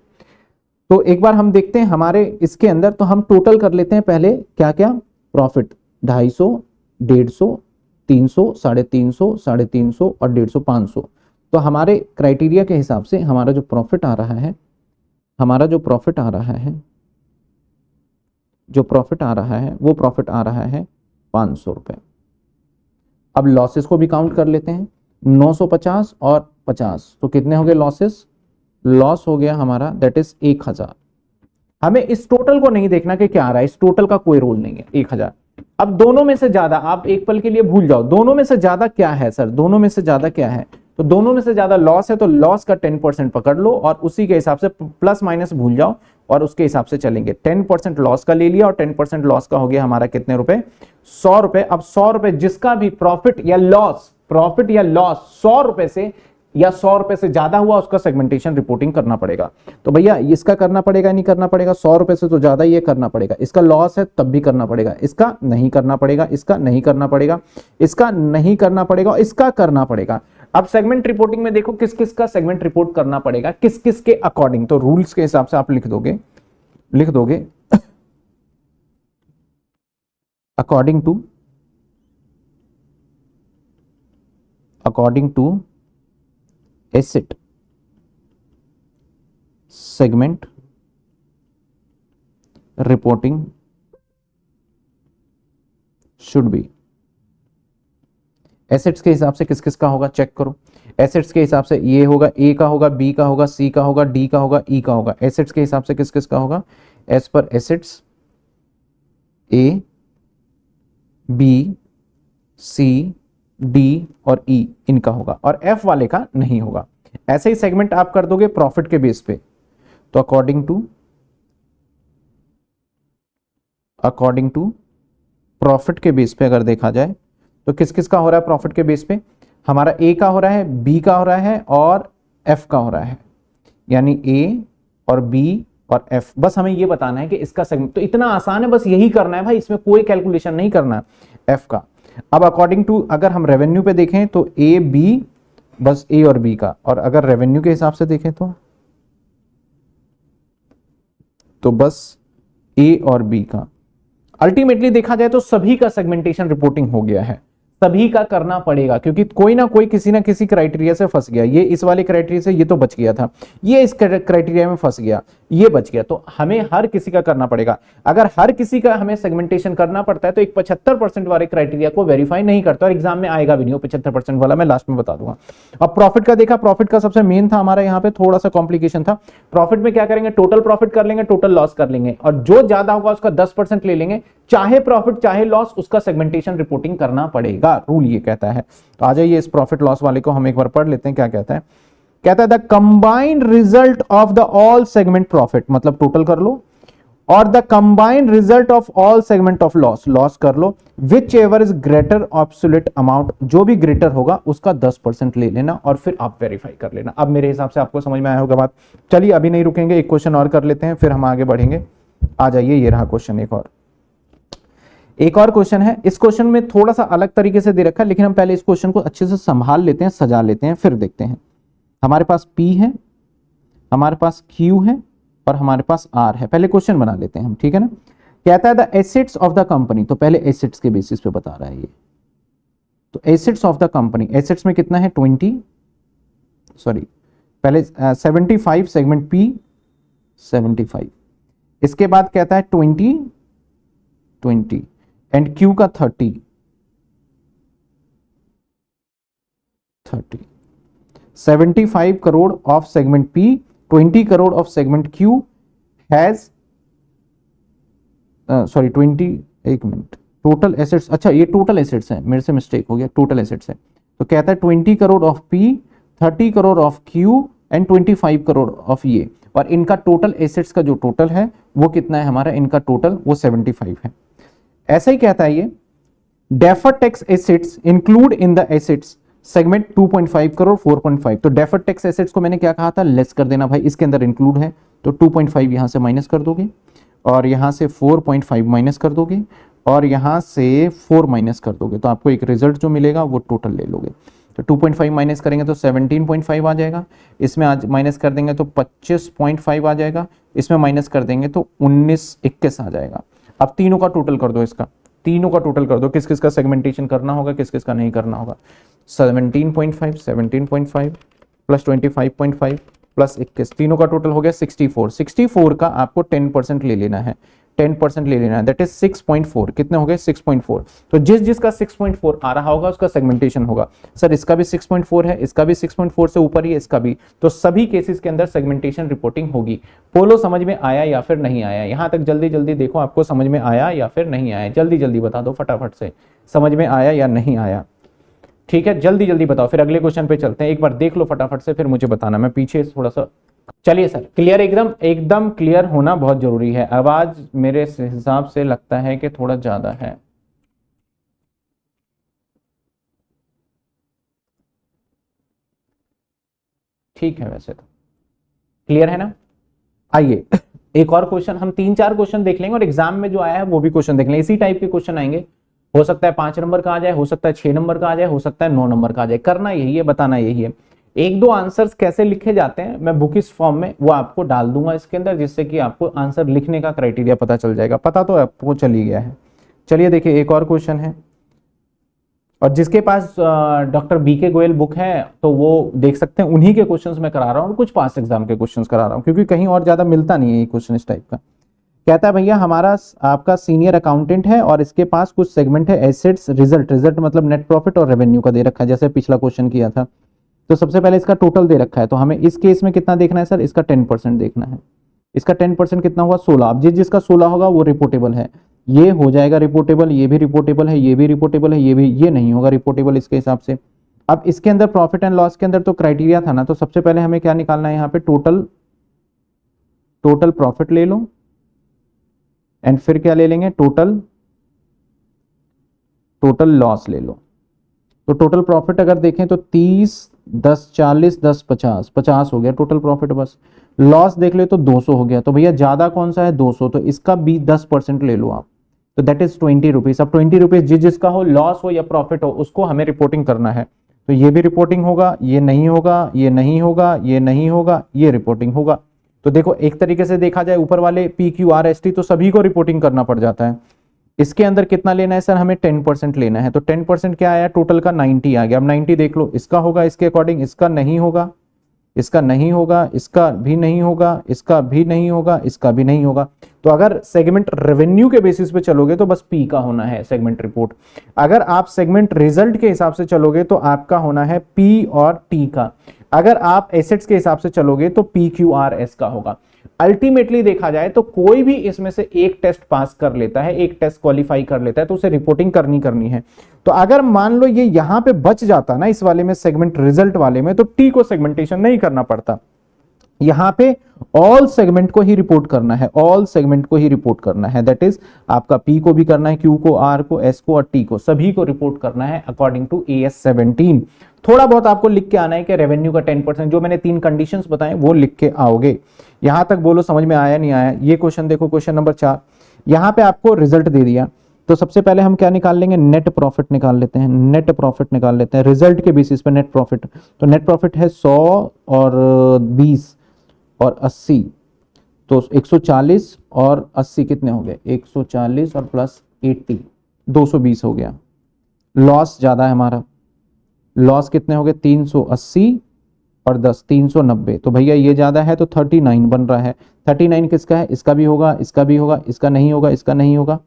तो एक बार हम देखते हैं हमारे इसके अंदर, तो हम टोटल कर लेते हैं पहले क्या क्या प्रॉफिट, 250, 150, 300, 350, 350 और 150, 500। तो हमारे क्राइटेरिया के हिसाब से हमारा जो प्रॉफिट आ रहा है, हमारा जो प्रॉफिट आ रहा है, जो प्रॉफिट आ रहा है वो प्रॉफिट आ रहा है 500 रुपए। अब लॉसेस को भी काउंट कर लेते हैं, 950 और 50, तो कितने हो गए लॉसेस, लॉस हो गया हमारा दैट इज 1000। हमें इस टोटल को नहीं देखना कि क्या आ रहा है, इस टोटल का कोई रोल नहीं है, 1000। अब दोनों में से ज्यादा, आप एक पल के लिए भूल जाओ, दोनों में से ज्यादा क्या है सर, दोनों में से ज्यादा क्या है, तो दोनों में से ज्यादा लॉस है, तो लॉस का 10% पकड़ लो और उसी के हिसाब से प्लस माइनस भूल जाओ और उसके हिसाब से चलेंगे। 10% लॉस का ले लिया और 10% लॉस का हो गया हमारा कितने रुपए, 100 रुपए। अब 100 रुपए जिसका भी प्रॉफिट या लॉस, प्रॉफिट या लॉस 100 रुपए से या 100 रुपए से ज्यादा हुआ उसका सेगमेंटेशन रिपोर्टिंग करना पड़ेगा। तो भैया इसका करना पड़ेगा नहीं करना पड़ेगा, 100 रुपए से तो ज्यादा ये करना पड़ेगा, इसका लॉस है तब भी करना पड़ेगा, इसका नहीं करना पड़ेगा, इसका नहीं करना पड़ेगा, इसका नहीं करना पड़ेगा, इसका करना पड़ेगा। अब सेगमेंट रिपोर्टिंग में देखो किस किस का सेगमेंट रिपोर्ट करना पड़ेगा, किस किस के अकॉर्डिंग, तो रूल्स के हिसाब से आप लिख दोगे according to asset segment reporting should be. Assets के हिसाब से किस किस का होगा चेक करो, एसेट्स के हिसाब से ये होगा, ए का होगा, बी का होगा, सी का होगा, डी का होगा, ई का होगा। एसेट्स के हिसाब से किस किस का होगा, एज पर एसेट्स ए, बी, सी, डी और ई इनका होगा, और एफ वाले का नहीं होगा। ऐसे ही सेगमेंट आप कर दोगे प्रॉफिट के बेस पे, तो अकॉर्डिंग टू प्रॉफिट के बेस पे अगर देखा जाए तो किस किस का हो रहा है प्रॉफिट के बेस पे, हमारा ए का हो रहा है, बी का हो रहा है और एफ का हो रहा है, यानी ए और बी और एफ। बस हमें ये बताना है कि इसका सेगमेंट, तो इतना आसान है, बस यही करना है भाई, इसमें कोई कैलकुलेशन नहीं करना एफ का। अब अकॉर्डिंग टू अगर हम रेवेन्यू पे देखें तो ए बी, बस ए और बी का, और अगर रेवेन्यू के हिसाब से देखें तो बस ए और बी का। अल्टीमेटली देखा जाए तो सभी का सेगमेंटेशन रिपोर्टिंग हो गया है, सभी का करना पड़ेगा, क्योंकि कोई ना कोई किसी ना किसी क्राइटेरिया से फंस गया। ये इस वाले क्राइटेरिया से ये तो बच गया था, ये इस क्राइटेरिया में फंस गया, ये बच गया, तो हमें हर किसी का करना पड़ेगा। अगर हर किसी का हमें सेगमेंटेशन करना पड़ता है तो एक 75% वाले क्राइटेरिया को वेरीफाई नहीं करता और एग्जाम में आएगा भी नहीं, 75% वाला मैं लास्ट में बता दूंगा। अब प्रॉफिट का देखा, प्रॉफिट का सबसे मेन था हमारा, यहाँ पे थोड़ा सा कॉम्प्लिकेशन था। प्रॉफिट में क्या करेंगे, टोटल प्रॉफिट कर लेंगे, टोटल लॉस कर लेंगे, और जो ज्यादा होगा उसका 10% ले लेंगे, चाहे प्रॉफिट चाहे लॉस, उसका सेगमेंटेशन रिपोर्टिंग करना पड़ेगा, रूल ये कहता है। तो आ जाइए इस प्रॉफिट लॉस वाले को हम एक बार पढ़ लेते हैं, क्या कहता है। कहता है the combined result of the all segment profit, मतलब टोटल कर लो, और the combined result of all segment of loss, loss कर लो, which ever is greater absolute amount, जो भी ग्रेटर होगा उसका 10% ले लेना और फिर आप वेरीफाई कर लेना। अब मेरे हिसाब से आपको समझ में आया होगा बात। चलिए अभी नहीं रुकेंगे, एक क्वेश्चन और कर लेते हैं फिर हम आगे बढ़ेंगे। आ जाइए, ये रहा क्वेश्चन एक और। एक और क्वेश्चन है, इस क्वेश्चन में थोड़ा सा अलग तरीके से दे रखा है, लेकिन हम पहले इस क्वेश्चन को अच्छे से संभाल लेते हैं, सजा लेते हैं, फिर देखते हैं। हमारे पास P है, हमारे पास Q है और हमारे पास R है। पहले क्वेश्चन बना लेते हैं हम, ठीक है ना। कहता है the assets of the company, तो पहले एसेट्स के बेसिस पे बता रहा है ये। तो assets of the company, assets में कितना है 20, सॉरी पहले 75 सेगमेंट P 75, इसके बाद कहता है 20 एंड Q का 30 75 crore of segment P, 20 crore of segment Q has sorry 20, एक मिनट, टोटल एसेट्स, अच्छा ये टोटल एसेट्स है, मेरे से मिस्टेक हो गया, टोटल एसेट्स है। तो कहता है 20 crore of P, 30 crore of Q and 25 crore of ये, और इनका टोटल एसेट्स का जो टोटल है वो कितना है हमारा, इनका टोटल वो 75 है। ऐसा ही कहता है ये, deferred tax assets include in the assets segment 2.5 crore 4.5। तो डेफर्ड टैक्स एसेट्स को मैंने क्या कहा था, लेस कर देना भाई, इसके अंदर इंक्लूड है, तो 2.5 यहां से माइनस कर दोगे और यहां से 4.5 माइनस कर दोगे और यहां से 4 माइनस कर दोगे, तो आपको एक रिजल्ट जो मिलेगा वो टोटल ले लोगे। तो 2.5 माइनस करेंगे तो 17.5 आ जाएगा, इसमें आज माइनस कर देंगे तो 25.5 आ जाएगा, इसमें माइनस कर देंगे तो 19-21 आ जाएगा। अब तीनों का टोटल कर दो, इसका तीनों का टोटल कर दो, किस किस का सेगमेंटेशन करना होगा, किस किस का नहीं करना होगा। 17.5 प्लस 25.5 प्लस 21, तीनों का टोटल हो गया 64। 64 का आपको 10% ले लेना है, 10% ले लेना है, दैट इज 6.4। कितने हो गए 6.4। तो जिस जिसका 6.4 आ रहा होगा उसका सेगमेंटेशन होगा। सर इसका भी 6.4 है, इसका भी 6.4 से ऊपर ही है, इसका भी, तो सभी केसेस के अंदर सेगमेंटेशन रिपोर्टिंग होगी। बोलो समझ में आया या फिर नहीं आया, यहां तक जल्दी जल्दी देखो आपको समझ में आया या फिर नहीं आया, जल्दी जल्दी बता दो फटाफट से, समझ में आया या नहीं आया। ठीक है, जल्दी जल्दी बताओ, फिर अगले क्वेश्चन पे चलते हैं। एक बार देख लो फटाफट से, फिर मुझे बताना, मैं पीछे थोड़ा सा। चलिए सर, क्लियर, एकदम एकदम क्लियर होना बहुत जरूरी है। आवाज मेरे हिसाब से लगता है कि थोड़ा ज्यादा है। ठीक है, वैसे तो क्लियर है ना। आइए एक और क्वेश्चन, हम 3-4 क्वेश्चन देख लेंगे और एग्जाम में जो आया है वो भी क्वेश्चन देख लेंगे। इसी टाइप के क्वेश्चन आएंगे, हो सकता है 5 नंबर का आ जाए, हो सकता है 6 नंबर का आ जाए, हो सकता है 9 नंबर का आ जाए। करना यही है, बताना यही है। एक दो आंसर्स कैसे लिखे जाते हैं मैं बुकिश फॉर्म में वो आपको डाल दूंगा इसके अंदर, जिससे कि आपको आंसर लिखने का क्राइटेरिया पता चल जाएगा। पता तो आपको चल ही गया है। चलिए देखिए, एक और क्वेश्चन है, और जिसके पास डॉक्टर BK गोयल बुक है तो वो देख सकते हैं, उन्हीं के क्वेश्चंस मैं करा रहा हूँ, कुछ पास एग्जाम के क्वेश्चंस करा रहा हूँ, क्योंकि कहीं और ज्यादा मिलता नहीं है ये क्वेश्चन इस टाइप का। कहता है भैया हमारा आपका सीनियर अकाउंटेंट है और इसके पास कुछ सेगमेंट है एसेट्स, रिजल्ट, रिजल्ट मतलब नेट प्रॉफिट और रेवेन्यू का दे रखा है, जैसे पिछला क्वेश्चन किया था। तो सबसे पहले इसका टोटल दे रखा है, तो हमें इस केस में कितना देखना है सर, इसका 10% देखना है। इसका 10% कितना हुआ 16। अब जिसका 16 होगा वो रिपोर्टेबल है, ये हो जाएगा रिपोर्टेबल, ये भी रिपोर्टेबल है, ये भी रिपोर्टेबल है, ये भी, ये नहीं होगा रिपोर्टेबल इसके हिसाब से। अब इसके अंदर प्रॉफिट एंड लॉस के अंदर तो क्राइटेरिया था ना, तो सबसे पहले हमें क्या निकालना है यहाँ पे, टोटल प्रॉफिट ले लो एंड फिर क्या ले लेंगे, टोटल लॉस ले लो। तो टोटल प्रॉफिट अगर देखें तो 30, 10, 40, 10, 50, 50 हो गया टोटल प्रॉफिट बस। लॉस देख ले तो 200 हो गया, तो भैया ज्यादा कौन सा है 200, तो इसका भी 10% ले लो आप, तो दैट इज 20 रुपीज। अब 20 रुपीज जिसका हो, लॉस हो या प्रॉफिट हो, उसको हमें रिपोर्टिंग करना है। तो ये भी रिपोर्टिंग होगा, ये नहीं होगा, ये नहीं होगा, ये नहीं होगा, ये रिपोर्टिंग होगा। तो देखो एक तरीके से देखा जाए ऊपर वाले PQRST तो सभी को रिपोर्टिंग करना पड़ जाता है। इसके अंदर कितना लेना है सर, हमें 10% लेना है। तो 10% क्या आया, टोटल का 90 आ गया। अब 90 देख लो, इसका होगा इसके अकॉर्डिंग, इसका नहीं होगा, इसका नहीं होगा, इसका भी नहीं होगा, इसका भी नहीं होगा, इसका भी नहीं होगा। तो अगर सेगमेंट रेवेन्यू के बेसिस पे चलोगे तो बस P का होना है सेगमेंट रिपोर्ट। अगर आप सेगमेंट रिजल्ट के हिसाब से चलोगे तो आपका होना है P और T का। अगर आप एसेट्स के हिसाब से चलोगे तो PQRS का होगा। अल्टीमेटली देखा जाए तो कोई भी इसमें से एक टेस्ट पास कर लेता है, एक टेस्ट क्वालिफाई कर लेता है, तो उसे रिपोर्टिंग करनी है। तो अगर मान लो ये यहां पे बच जाता ना इस वाले में, सेगमेंट रिजल्ट वाले में, तो T को सेगमेंटेशन नहीं करना पड़ता। यहां पे ऑल सेगमेंट को ही रिपोर्ट करना है, ऑल सेगमेंट को ही रिपोर्ट करना है। दैट इज आपका P को भी करना है, Q को, R को, S को और T को, सभी को रिपोर्ट करना है अकॉर्डिंग टू AS 17। थोड़ा बहुत आपको लिख के आना है कि रेवेन्यू का 10%, जो मैंने 3 कंडीशंस बताए वो लिख के आओगे। यहां तक बोलो समझ में आया नहीं आया। ये क्वेश्चन देखो, क्वेश्चन नंबर 4, यहां पे आपको रिजल्ट दे दिया तो सबसे पहले हम क्या निकाल लेंगे, नेट प्रॉफिट निकाल लेते हैं, नेट प्रॉफिट निकाल लेते हैं रिजल्ट के बेसिस पे नेट प्रॉफिट। तो नेट प्रॉफिट है 100 और 20 और 80, तो 140 और 80 कितने हो गए, 140 और प्लस 80 220 हो गया। लॉस ज्यादा है हमारा, लॉस कितने हो गए 380 और 10 390, तो भैया ये ज्यादा है तो 39 बन रहा है। 39 किसका है, इसका भी होगा, इसका भी होगा, इसका नहीं होगा, इसका नहीं होगा,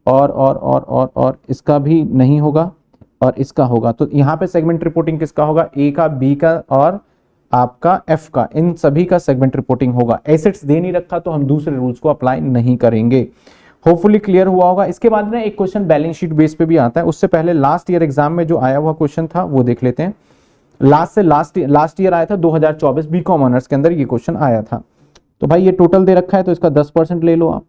और इसका भी नहीं होगा और इसका होगा। तो यहाँ पे सेगमेंट रिपोर्टिंग किसका होगा, ए का, बी का और आपका एफ का, इन सभी का सेगमेंट रिपोर्टिंग होगा। एसेट्स दे नहीं रखा तो हम दूसरे रूल्स को अप्लाई नहीं करेंगे। होपफुली क्लियर हुआ होगा। इसके बाद में एक क्वेश्चन बैलेंस शीट बेस पे भी आता है, उससे पहले लास्ट ईयर एग्जाम में जो आया हुआ क्वेश्चन था वो देख लेते हैं। लास्ट ईयर आया था 2024 बीकॉम ऑनर्स के अंदर ये क्वेश्चन आया था। तो भाई ये टोटल दे रखा है तो इसका 10% ले लो आप,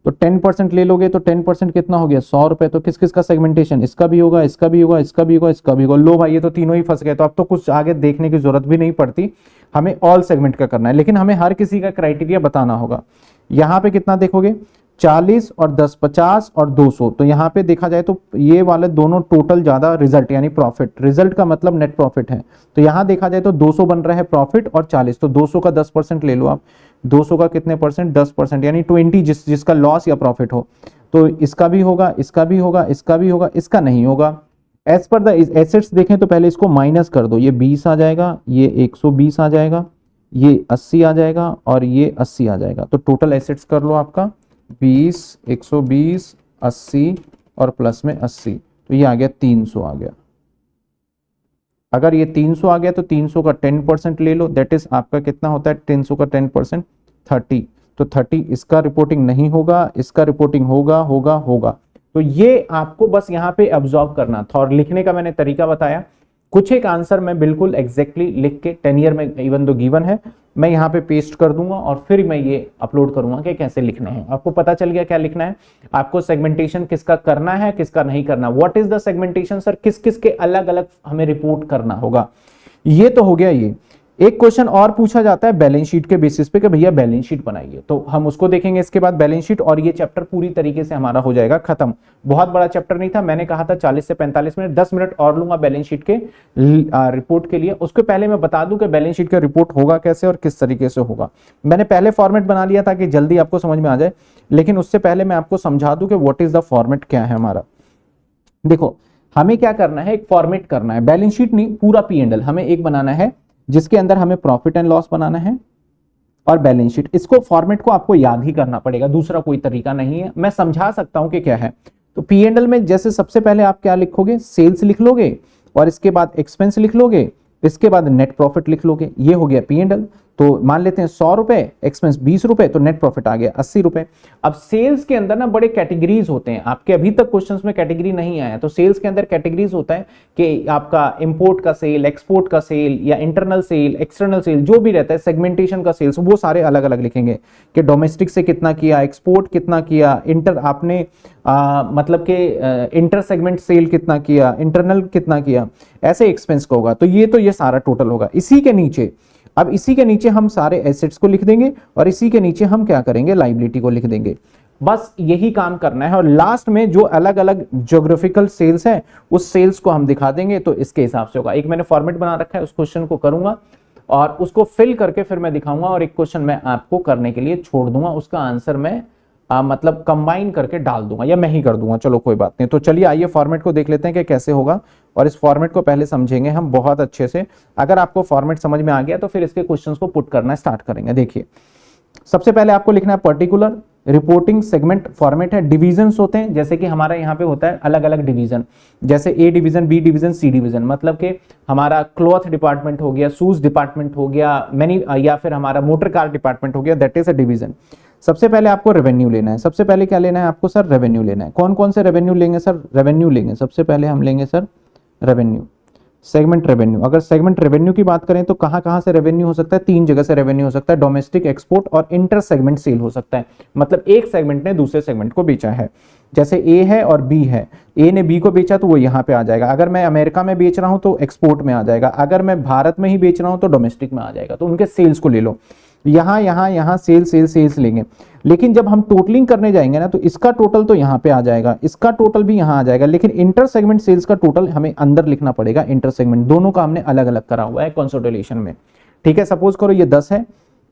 तो 10% ले लोगे तो 10% कितना हो गया 100 रुपए। तो किस किस का सेगमेंटेशन, इसका भी होगा, इसका भी होगा, इसका भी होगा, इसका भी होगा। लो भाई ये तो तीनों ही फंस गए, तो अब तो कुछ आगे देखने की जरूरत भी नहीं पड़ती, हमें ऑल सेगमेंट का करना है, लेकिन हमें हर किसी का क्राइटेरिया बताना होगा। यहाँ पे कितना देखोगे 40 और 10 50 और 200, तो यहाँ पे देखा जाए तो ये वाले दोनों टोटल ज्यादा रिजल्ट यानी प्रॉफिट, रिजल्ट का मतलब नेट प्रॉफिट है। तो यहाँ देखा जाए तो 200 बन रहा है प्रॉफिट और 40, तो 200 का 10% ले लो आप। 200 का कितने परसेंट, 10% यानी 20, जिसका लॉस या प्रॉफिट हो। तो इसका भी होगा, इसका भी होगा, इसका भी होगा, इसका नहीं होगा। एज पर द एसेट्स देखें तो पहले इसको माइनस कर दो, ये 20 आ जाएगा, ये 120 आ जाएगा, ये 80 आ जाएगा और ये 80 आ जाएगा। तो टोटल एसेट्स कर लो आपका 20, 120, 80 और प्लस में 80, तो ये आ गया 300 आ गया। अगर ये 300 आ गया तो 300 का 10% ले लो, दैट इज आपका कितना होता है 300 का 10% 30, तो 30 इसका रिपोर्टिंग नहीं होगा, इसका रिपोर्टिंग होगा होगा होगा। तो ये आपको बस यहाँ पे ऑब्जर्व करना था और लिखने का मैंने तरीका बताया। कुछ एक आंसर मैं बिल्कुल एग्जैक्टली लिख के 10 ईयर में इवन दो गिवन है, मैं यहाँ पे पेस्ट कर दूंगा और फिर मैं ये अपलोड करूंगा कि कैसे लिखना है। आपको पता चल गया क्या लिखना है, आपको सेगमेंटेशन किसका करना है किसका नहीं करना, what is the segmentation sir, किस किस के अलग अलग हमें रिपोर्ट करना होगा। ये तो हो गया। ये एक क्वेश्चन और पूछा जाता है बैलेंस शीट के बेसिस पे कि भैया बैलेंस शीट बनाइए, तो हम उसको देखेंगे इसके बाद बैलेंस शीट, और ये चैप्टर पूरी तरीके से हमारा हो जाएगा खत्म। बहुत बड़ा चैप्टर नहीं था, मैंने कहा था 40 से 45 मिनट, 10 मिनट और लूंगा बैलेंस शीट के रिपोर्ट के लिए। उसके पहले मैं बता दूं कि बैलेंस शीट का रिपोर्ट होगा कैसे और किस तरीके से होगा। मैंने पहले फॉर्मेट बना लिया ताकि जल्दी आपको समझ में आ जाए, लेकिन उससे पहले मैं आपको समझा दूं कि व्हाट इज द फॉर्मेट क्या है हमारा। देखो हमें क्या करना है, एक फॉर्मेट करना है, बैलेंस शीट नहीं पूरा P&L हमें एक बनाना है जिसके अंदर हमें प्रॉफिट एंड लॉस बनाना है और बैलेंस शीट। इसको फॉर्मेट को आपको याद ही करना पड़ेगा, दूसरा कोई तरीका नहीं है। मैं समझा सकता हूं कि क्या है। तो P&L में जैसे सबसे पहले आप क्या लिखोगे, सेल्स लिख लोगे और इसके बाद एक्सपेंस लिख लोगे, इसके बाद नेट प्रॉफिट लिख लोगे, ये हो गया P&L। तो मान लेते हैं 100 रुपए, एक्सपेंस 20 रुपए, तो नेट प्रॉफिट आ गया 80 रुपए। अब सेल्स के अंदर ना बड़े कैटेगरीज होते हैं, आपके अभी तक क्वेश्चंस में कैटेगरी नहीं आया, तो सेल्स के अंदर कैटेगरीज होता है कि आपका इंपोर्ट का सेल, एक्सपोर्ट का सेल या इंटरनल सेल, एक्सटर्नल सेल, जो भी रहता है सेगमेंटेशन का सेल्स, वो सारे अलग अलग लिखेंगे कि डोमेस्टिक से कितना किया, एक्सपोर्ट कितना किया, इंटर आपने मतलब कि इंटर सेगमेंट सेल कितना किया, इंटरनल कितना किया, ऐसे एक्सपेंस का होगा। तो ये सारा टोटल होगा। इसी के नीचे, अब इसी के नीचे हम सारे एसेट्स को लिख देंगे और इसी के नीचे हम क्या करेंगे, लायबिलिटी को लिख देंगे। बस यही काम करना है और लास्ट में जो अलग अलग ज्योग्राफिकल सेल्स है उस सेल्स को हम दिखा देंगे, तो इसके हिसाब से होगा। एक मैंने फॉर्मेट बना रखा है, उस क्वेश्चन को करूंगा और उसको फिल करके फिर मैं दिखाऊंगा, और एक क्वेश्चन मैं आपको करने के लिए छोड़ दूंगा, उसका आंसर मैं मतलब कंबाइन करके डाल दूंगा या मैं ही कर दूंगा, चलो कोई बात नहीं। तो चलिए आइए फॉर्मेट को देख लेते हैं कि कैसे होगा, और इस फॉर्मेट को पहले समझेंगे हम बहुत अच्छे से। अगर आपको फॉर्मेट समझ में आ गया तो फिर इसके क्वेश्चंस को पुट करना स्टार्ट करेंगे। देखिए सबसे पहले आपको लिखना है पर्टिकुलर रिपोर्टिंग सेगमेंट फॉर्मेट है। डिवीजन होते हैं, जैसे कि हमारा यहाँ पे होता है अलग अलग डिवीजन, जैसे A division, B division, C division, मतलब कि हमारा क्लॉथ डिपार्टमेंट हो गया, शूज डिपार्टमेंट हो गया, मैनी या फिर हमारा मोटर कार डिपार्टमेंट हो गया, दैट इज अ डिवीजन। सबसे पहले आपको रेवेन्यू लेना है। सबसे पहले क्या लेना है आपको सर, रेवेन्यू लेना है। कौन कौन से रेवेन्यू लेंगे सर, रेवेन्यू लेंगे सबसे पहले हम लेंगे सर रेवेन्यू, सेगमेंट रेवेन्यू। अगर सेगमेंट रेवेन्यू की बात करें तो कहां कहां से रेवेन्यू हो सकता है, 3 जगह से रेवेन्यू हो सकता है, डोमेस्टिक, एक्सपोर्ट और इंटर सेगमेंट सेल हो सकता है, मतलब एक सेगमेंट ने दूसरे सेगमेंट को बेचा है। जैसे ए है और बी है, ए ने बी को बेचा तो वो यहाँ पे आ जाएगा, अगर मैं अमेरिका में बेच रहा हूं तो एक्सपोर्ट में आ जाएगा, अगर मैं भारत में ही बेच रहा हूं तो डोमेस्टिक में आ जाएगा। तो उनके सेल्स को ले लो। यहाँ यहाँ यहाँ सेल्स लेंगे, लेकिन जब हम टोटलिंग करने जाएंगे ना तो इसका टोटल तो यहाँ पे आ जाएगा, इसका टोटल भी यहाँ आ जाएगा, लेकिन इंटर सेगमेंट सेल्स का टोटल हमें अंदर लिखना पड़ेगा। इंटर सेगमेंट दोनों का हमने अलग अलग करा हुआ है कंसोलिडेशन में, ठीक है। सपोज करो ये 10 है,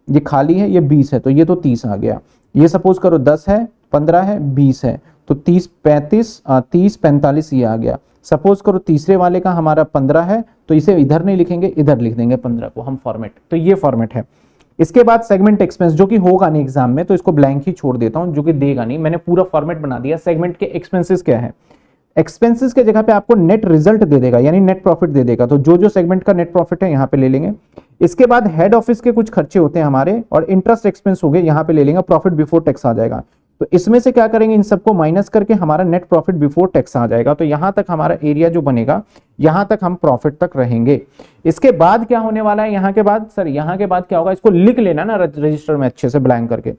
ये खाली है, ये 20 है, तो ये तो 30 आ गया। ये सपोज करो 10 है, 15 है, 20 है, तो 30 45 ये आ गया। सपोज करो तीसरे वाले का हमारा 15 है, तो इसे इधर नहीं लिखेंगे, इधर लिख देंगे 15 को हम फॉर्मेट। तो ये फॉर्मेट है। इसके बाद सेगमेंट एक्सपेंस, जो कि होगा नहीं एग्जाम में, तो इसको ब्लैंक ही छोड़ देता हूं, जो कि देगा नहीं। मैंने पूरा फॉर्मेट बना दिया। सेगमेंट के एक्सपेंसेस क्या है, एक्सपेंसेस के जगह पे आपको नेट रिजल्ट दे देगा, यानी नेट प्रॉफिट दे देगा। तो जो जो सेगमेंट का नेट प्रॉफिट है यहाँ पे ले लेंगे। इसके बाद हेड ऑफिस के कुछ खर्चे होते हैं हमारे, और इंटरेस्ट एक्सपेंस हो गए, यहाँ पे ले लेंगे। प्रॉफिट बिफोर टैक्स आ जाएगा। तो इसमें से क्या करेंगे, इन सबको माइनस करके हमारा नेट प्रॉफिट बिफोर टैक्स आ जाएगा। तो यहां तक हमारा एरिया जो बनेगा, यहां तक हम प्रॉफिट तक रहेंगे। इसके बाद क्या होने वाला है, यहां के बाद सर, यहां के बाद क्या होगा, इसको लिख लेना ना रजिस्टर में अच्छे से ब्लैंक करके।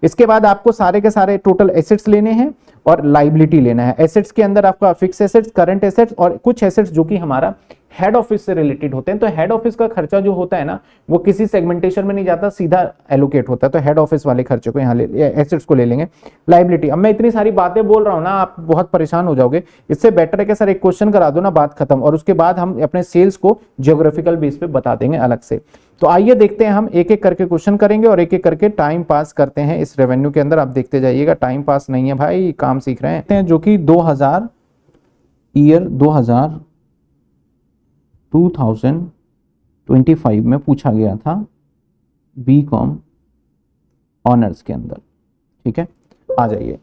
इसके बाद आपको सारे के सारे टोटल एसेट्स लेने हैं और लाइबिलिटी लेना है। एसेट्स के अंदर आपका फिक्स एसेट्स, करंट एसेट्स और कुछ एसेट्स जो कि हमारा हेड ऑफिस से रिलेटेड होते हैं। तो हेड ऑफिस का खर्चा जो होता है ना, वो किसी सेगमेंटेशन में नहीं जाता, सीधा एलोकेट होता है। तो हेड ऑफिस वाले खर्चे को यहाँ ले, एसेट्स को ले लेंगे। लाइबिलिटी, अब मैं इतनी सारी बातें बोल रहा हूँ ना, आप बहुत परेशान हो जाओगे। इससे बेटर है कि सर एक क्वेश्चन करा दो ना, बात खत्म, और उसके बाद हम अपने सेल्स को जियोग्राफिकल बेस पे बता देंगे अलग से। तो आइए देखते हैं, हम एक एक करके क्वेश्चन करेंगे और एक एक करके टाइम पास करते हैं इस रेवेन्यू के अंदर। आप देखते जाइएगा, टाइम पास नहीं है भाई, काम सीख रहे हैं। जो कि 2025 में पूछा गया था बीकॉम ऑनर्स के अंदर, ठीक है। आ जाइए।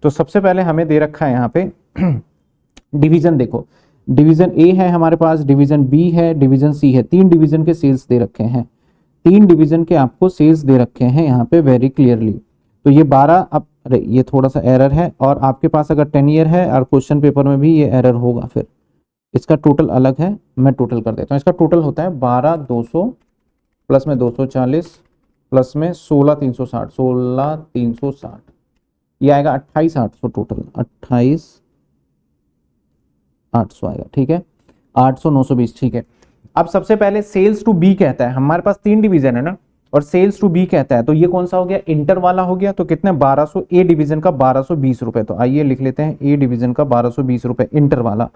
तो सबसे पहले हमें दे रखा है यहाँ पे डिवीजन। देखो, डिवीजन ए है हमारे पास, डिवीजन बी है, डिवीजन सी है। 3 डिवीजन के सेल्स दे रखे हैं, 3 डिवीजन के आपको सेल्स दे रखे हैं यहाँ पे वेरी क्लियरली। तो ये 12, अब अरे ये थोड़ा सा एरर है, और आपके पास अगर 10 ईयर है और क्वेश्चन पेपर में भी ये एरर होगा, फिर इसका टोटल अलग है। मैं टोटल कर देता हूँ। इसका टोटल होता है 12,200 प्लस में 240 प्लस में 16,360, ये आएगा 28,800 टोटल, 28,800 आएगा, ठीक है। 800 920, ठीक है। अब सबसे पहले सेल्स टू बी कहता है, हमारे पास 3 डिवीजन है ना, और सेल्स टू बी कहता है, तो ये कौन सा हो गया, इंटर वाला हो गया। तो कितने, 1200, ए डिवीजन का 1220 रुपए। तो आइए लिख लेते हैं, ए डिवीजन का 1220 रुपए, इंटर वाला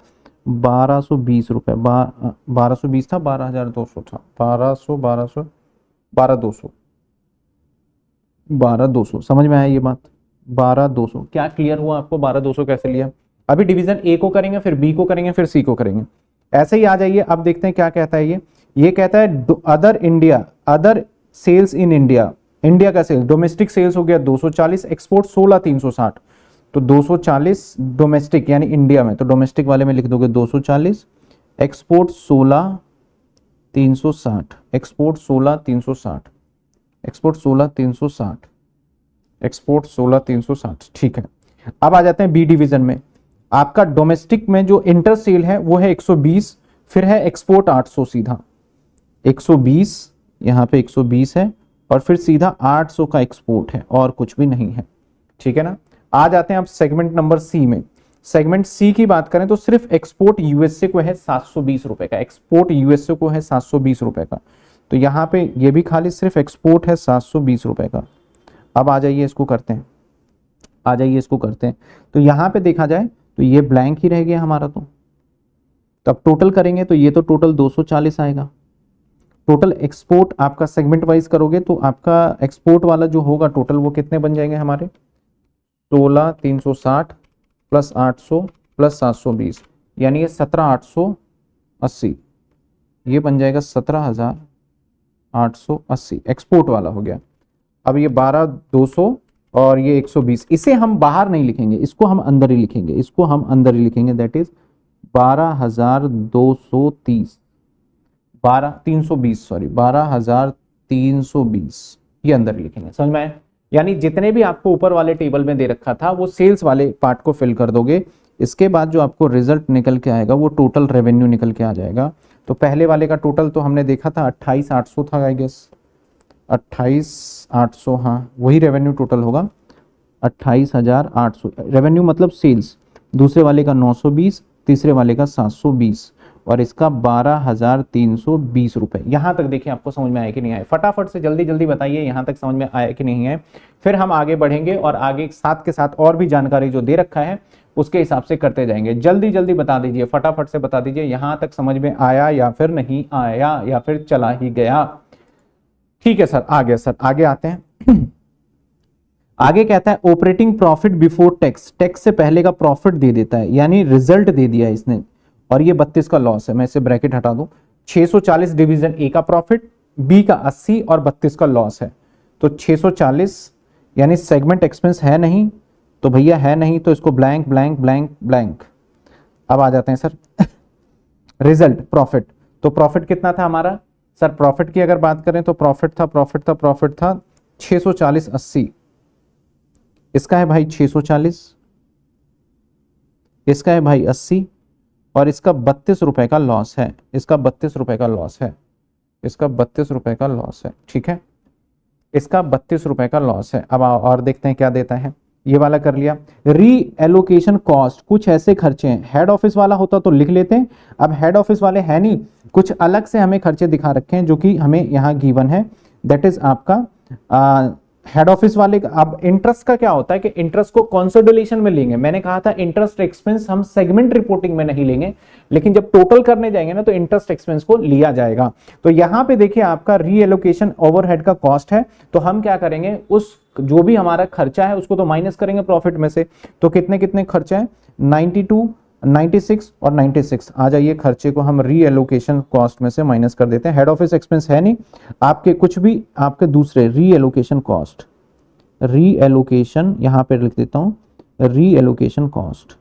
1220 रुपए। 1220 था, 12,200 था, 12,200 समझ में आया ये बात। 12,200 क्या क्लियर हुआ आपको, 12,200 कैसे लिया। अभी डिवीजन ए को करेंगे, फिर बी को करेंगे, फिर सी को करेंगे, ऐसे ही आ जाइए। अब देखते हैं क्या कहता है ये कहता है other India, other sales in India, India का सेल्स, डोमेस्टिक सेल्स हो गया 240, एक्सपोर्ट 16,360। तो 240 डोमेस्टिक यानी इंडिया में, तो डोमेस्टिक वाले में लिख दोगे 240, एक्सपोर्ट 16,360, एक्सपोर्ट 16,360, एक्सपोर्ट 16,360, एक्सपोर्ट 16,360, ठीक है। अब आ जाते हैं बी डिवीजन में। आपका डोमेस्टिक में जो इंटर सेल है वो है 120, फिर है एक्सपोर्ट 800, सीधा 120, यहां पे 120 है, और फिर सीधा 800 का एक्सपोर्ट है, और कुछ भी नहीं है, ठीक है ना। आ जाते हैं अब सेगमेंट नंबर सी में। सेगमेंट सी की बात करें तो सिर्फ एक्सपोर्ट यूएसए को है 720 रुपए का, एक्सपोर्ट यूएसए को है 720 रुपए का। तो यहाँ पे ये भी खाली सिर्फ एक्सपोर्ट है 720 रुपए का। अब आ जाइए इसको करते हैं, आ जाइए इसको करते हैं। तो यहाँ पे देखा जाए तो ये ब्लैंक ही रह गया हमारा। तो अब टोटल करेंगे तो ये तो टोटल 240 आएगा। टोटल एक्सपोर्ट आपका सेगमेंट वाइज करोगे तो आपका एक्सपोर्ट वाला जो होगा टोटल, वो कितने बन जाएंगे हमारे, 16,360 प्लस 800 प्लस 720, यानी ये 17,880, ये बन जाएगा 17,880 एक्सपोर्ट वाला हो गया। अब ये 12,200 और ये 120, इसे हम बाहर नहीं लिखेंगे, इसको हम अंदर ही लिखेंगे, इसको हम अंदर ही लिखेंगे, दैट इज 12,230, 12,320, ये अंदर ही लिखेंगे, समझ में आया। यानी जितने भी आपको ऊपर वाले टेबल में दे रखा था वो सेल्स वाले पार्ट को फिल कर दोगे। इसके बाद जो आपको रिजल्ट निकल के आएगा वो टोटल रेवेन्यू निकल के आ जाएगा। तो पहले वाले का टोटल तो हमने देखा था 28,800 था, आई गेस 28,800, हाँ वही रेवेन्यू टोटल होगा, 28,800 रेवेन्यू मतलब सेल्स। दूसरे वाले का 920, तीसरे वाले का 720, और इसका 12,320 रुपए। यहां तक देखिए आपको समझ में आया कि नहीं आया? फटाफट से जल्दी जल्दी बताइए यहां तक समझ में आया कि नहीं है। फिर हम आगे बढ़ेंगे और आगे साथ के साथ और भी जानकारी जो दे रखा है उसके हिसाब से करते जाएंगे। जल्दी जल्दी बता दीजिए, फटाफट से बता दीजिए यहां तक समझ में आया या फिर नहीं आया या फिर चला ही गया। ठीक है सर, आ गया सर, आगे आते हैं। आगे कहता है operating profit before tax, tax से पहले का प्रॉफिट दे देता है, यानी रिजल्ट दे दिया इसने, और ये 32 का लॉस है। मैं इसे ब्रैकेट हटा दूं। 640 डिवीजन ए का प्रॉफिट, बी का 80 और 32 का लॉस है। तो 640 यानी सेगमेंट एक्सपेंस है नहीं, तो भैया है नहीं, तो इसको ब्लैंक ब्लैंक ब्लैंक ब्लैंक। अब आ जाते हैं सर रिजल्ट प्रॉफिट। तो प्रॉफिट कितना था हमारा सर? प्रॉफिट की अगर बात करें तो प्रॉफिट था 640 80। इसका है भाई 640, इसका है भाई 80 और इसका 32 रुपए का लॉस है। इसका 32 रुपए का लॉस है। इसका 32 रुपए का लॉस है। ठीक है, इसका 32 रुपए का लॉस है। अब और देखते हैं क्या देता है। ये वाला कर लिया। री एलोकेशन कॉस्ट, कुछ ऐसे खर्चे हैं, हेड ऑफिस वाला होता तो लिख लेते हैं, अब हेड ऑफिस वाले है नहीं, कुछ अलग से हमें खर्चे दिखा रखे हैं जो कि हमें यहां गिवन है। दैट इज आपका हेड ऑफिस वाले का। अब इंटरेस्ट का क्या होता है कि इंटरेस्ट को कंसोलिडेशन में लेंगे। मैंने कहा था इंटरेस्ट एक्सपेंस हम सेगमेंट रिपोर्टिंग में नहीं लेंगे, लेकिन जब टोटल करने जाएंगे ना तो इंटरेस्ट एक्सपेंस को लिया जाएगा। तो यहां पे देखिए आपका रीएलोकेशन ओवरहेड का कॉस्ट है, तो हम क्या करेंगे, उस जो भी हमारा खर्चा है उसको तो माइनस करेंगे प्रॉफिट में से। तो कितने कितने खर्चे हैं? 92, 96 और 96। आ जाइए, खर्चे को हम रीएलोकेशन कॉस्ट में से माइनस कर देते हैं। हेड ऑफिस एक्सपेंस है नहीं आपके, कुछ भी आपके दूसरे रीएलोकेशन कॉस्ट, रीएलोकेशन यहां पे लिख देता हूं, रीएलोकेशन कॉस्ट।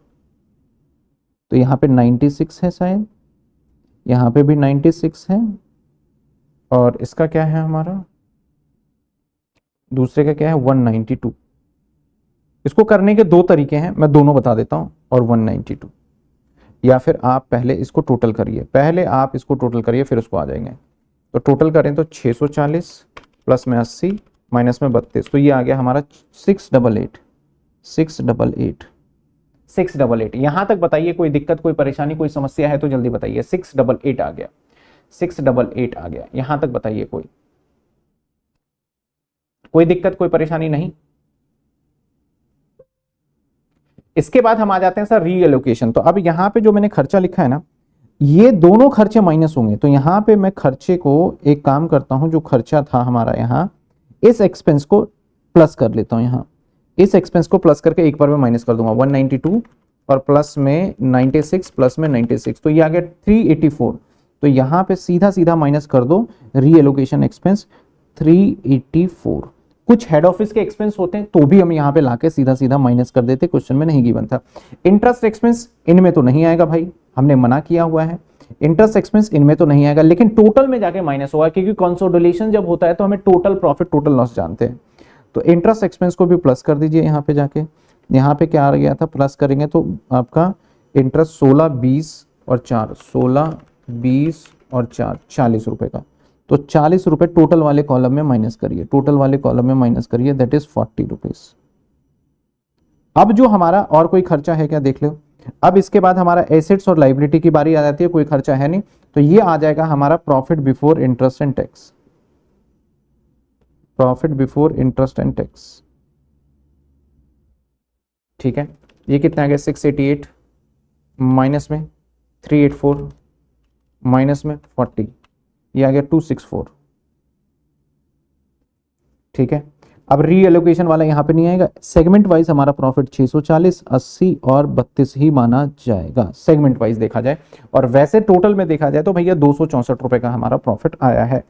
तो यहां पे 96 है शायद, यहां पे भी 96 है, और इसका क्या है हमारा दूसरे का क्या है 192। इसको करने के दो तरीके हैं, मैं दोनों बता देता हूं, और 192, या फिर आप पहले इसको टोटल करिए, पहले आप इसको टोटल करिए फिर उसको आ जाएंगे। तो टोटल करें तो 640 प्लस में 80 माइनस में 32, तो ये आ गया हमारा 688। 688 यहां तक बताइए, कोई दिक्कत कोई परेशानी कोई समस्या है तो जल्दी बताइए। 688 आ गया, 688 आ गया, यहां तक बताइए। कोई दिक्कत कोई परेशानी नहीं? इसके बाद हम आ जाते हैं सर रीएलोकेशन। तो अब यहां पे जो मैंने खर्चा लिखा है ना, ये दोनों खर्चे माइनस होंगे। तो यहां पे मैं खर्चे को एक काम करता हूं, जो खर्चा था हमारा यहां, इस एक्सपेंस को प्लस कर लेता हूं। यहां इस एक्सपेंस को प्लस करके एक बार में माइनस कर दूंगा। 192 और प्लस में 96 प्लस में 96, तो ये आ गया 384। तो यहां पे सीधा सीधा माइनस कर दो रीएलोकेशन एक्सपेंस 384। कुछ हेड ऑफिस के एक्सपेंस होते हैं तो भी हम यहां पे लाके सीधा सीधा माइनस कर देते, क्वेश्चन में नहीं गिवन था। इंटरेस्ट एक्सपेंस इनमें तो नहीं आएगा भाई, हमने मना किया हुआ है, इंटरेस्ट एक्सपेंस इनमें तो नहीं आएगा, लेकिन टोटल में जाके माइनस होगा, क्योंकि कंसोलिडेशन जब होता है तो हमें टोटल प्रॉफिट टोटल लॉस जानते हैं। तो इंटरेस्ट एक्सपेंस को भी प्लस कर दीजिए यहां पे जाके। यहां पे क्या आ गया था, प्लस करेंगे तो आपका इंटरेस्ट 16, 20 और 4, 16, 20 और 4, 40 रुपए का। तो 40 रुपए टोटल वाले कॉलम में माइनस करिए, टोटल वाले कॉलम में माइनस करिए, दैट इज 40 रुपीज। अब जो हमारा और कोई खर्चा है क्या देख लो। अब इसके बाद हमारा एसेट्स और लाइबिलिटी की बारी आ जाती है, कोई खर्चा है नहीं, तो ये आ जाएगा हमारा profit before interest and tax. Profit before interest and tax, ठीक है। ये कितना आ गया 688 माइनस में 384 माइनस में 40, ये आ गया 264, ठीक है। अब रीएलोकेशन वाला यहां पे नहीं आएगा। सेगमेंट वाइज हमारा प्रॉफिट 640, 80 और 32 ही माना जाएगा, सेगमेंट वाइज देखा जाए। और वैसे टोटल में देखा जाए तो भैया 264 रुपए का हमारा प्रॉफिट आया है।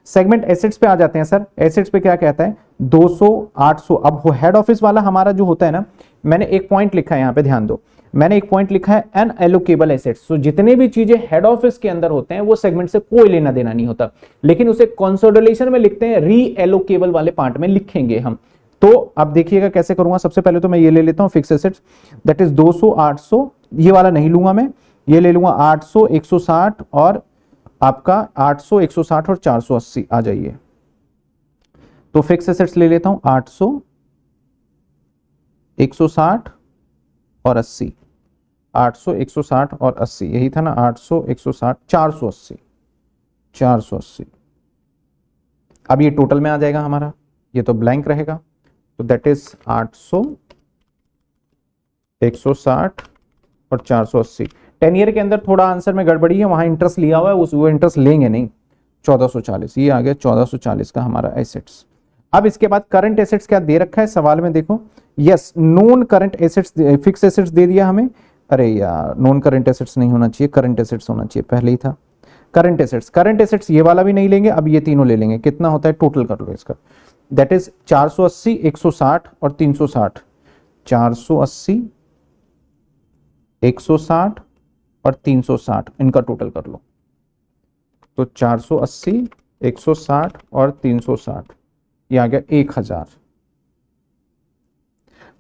सेगमेंट एसेट्स पे आ जाते हैं सर। एसेट्स पे क्या कहता है 200, 800। अब हेड ऑफिस वाला हमारा जो होता है ना, मैंने एक पॉइंट लिखा है, यहां पे ध्यान दो, मैंने एक पॉइंट लिखा है अनएलोकेबल एसेट्स। तो जितने भी चीजें हेड ऑफिस के अंदर होते हैं वो सेगमेंट से कोई लेना देना नहीं होता, लेकिन उसे कंसोलिडेशन में लिखते हैं, रीएलोकेबल वाले पार्ट में लिखेंगे हम। तो अब देखिएगा कैसे करूंगा। सबसे पहले तो मैं ये ले लेता हूं फिक्स एसेट्स, दैट इज 200, 800, ये वाला नहीं लूंगा मैं, ये ले लूंगा 800, 160 और आपका 800, 160 और 480। आ जाइए, तो फिक्स एसेट्स ले लेता हूं 800, 160 और 80। 800, 160 और 80, यही था ना, 800, 160, 480, 480। अब ये टोटल में आ जाएगा हमारा, ये तो ब्लैंक रहेगा, तो दैट इज 800, 160 और 480। 10 ईयर के अंदर थोड़ा आंसर में गड़बड़ी है, वहां इंटरेस्ट लिया हुआ है, वो इंटरेस्ट लेंगे नहीं। 1440, ये आ गया 1440 का हमारा एसेट्स। अब इसके बाद करंट एसेट्स क्या दे रखा है सवाल में, देखो, yes non current assets, fix assets दे दिया हमें। अरे यार, नॉन करंट एसेट्स नहीं होना चाहिए, करंट एसेट्स होना चाहिए, पहले ही था करंट एसेट्स। करंट एसेट्स ये वाला भी नहीं लेंगे, अब ये तीनों ले लेंगे। कितना होता है टोटल कर लो इसका, दैट इज 480, 160 और 360। 480, 160 और 360, इनका टोटल कर लो। तो 480, 160 और 360, ये आ गया 1000।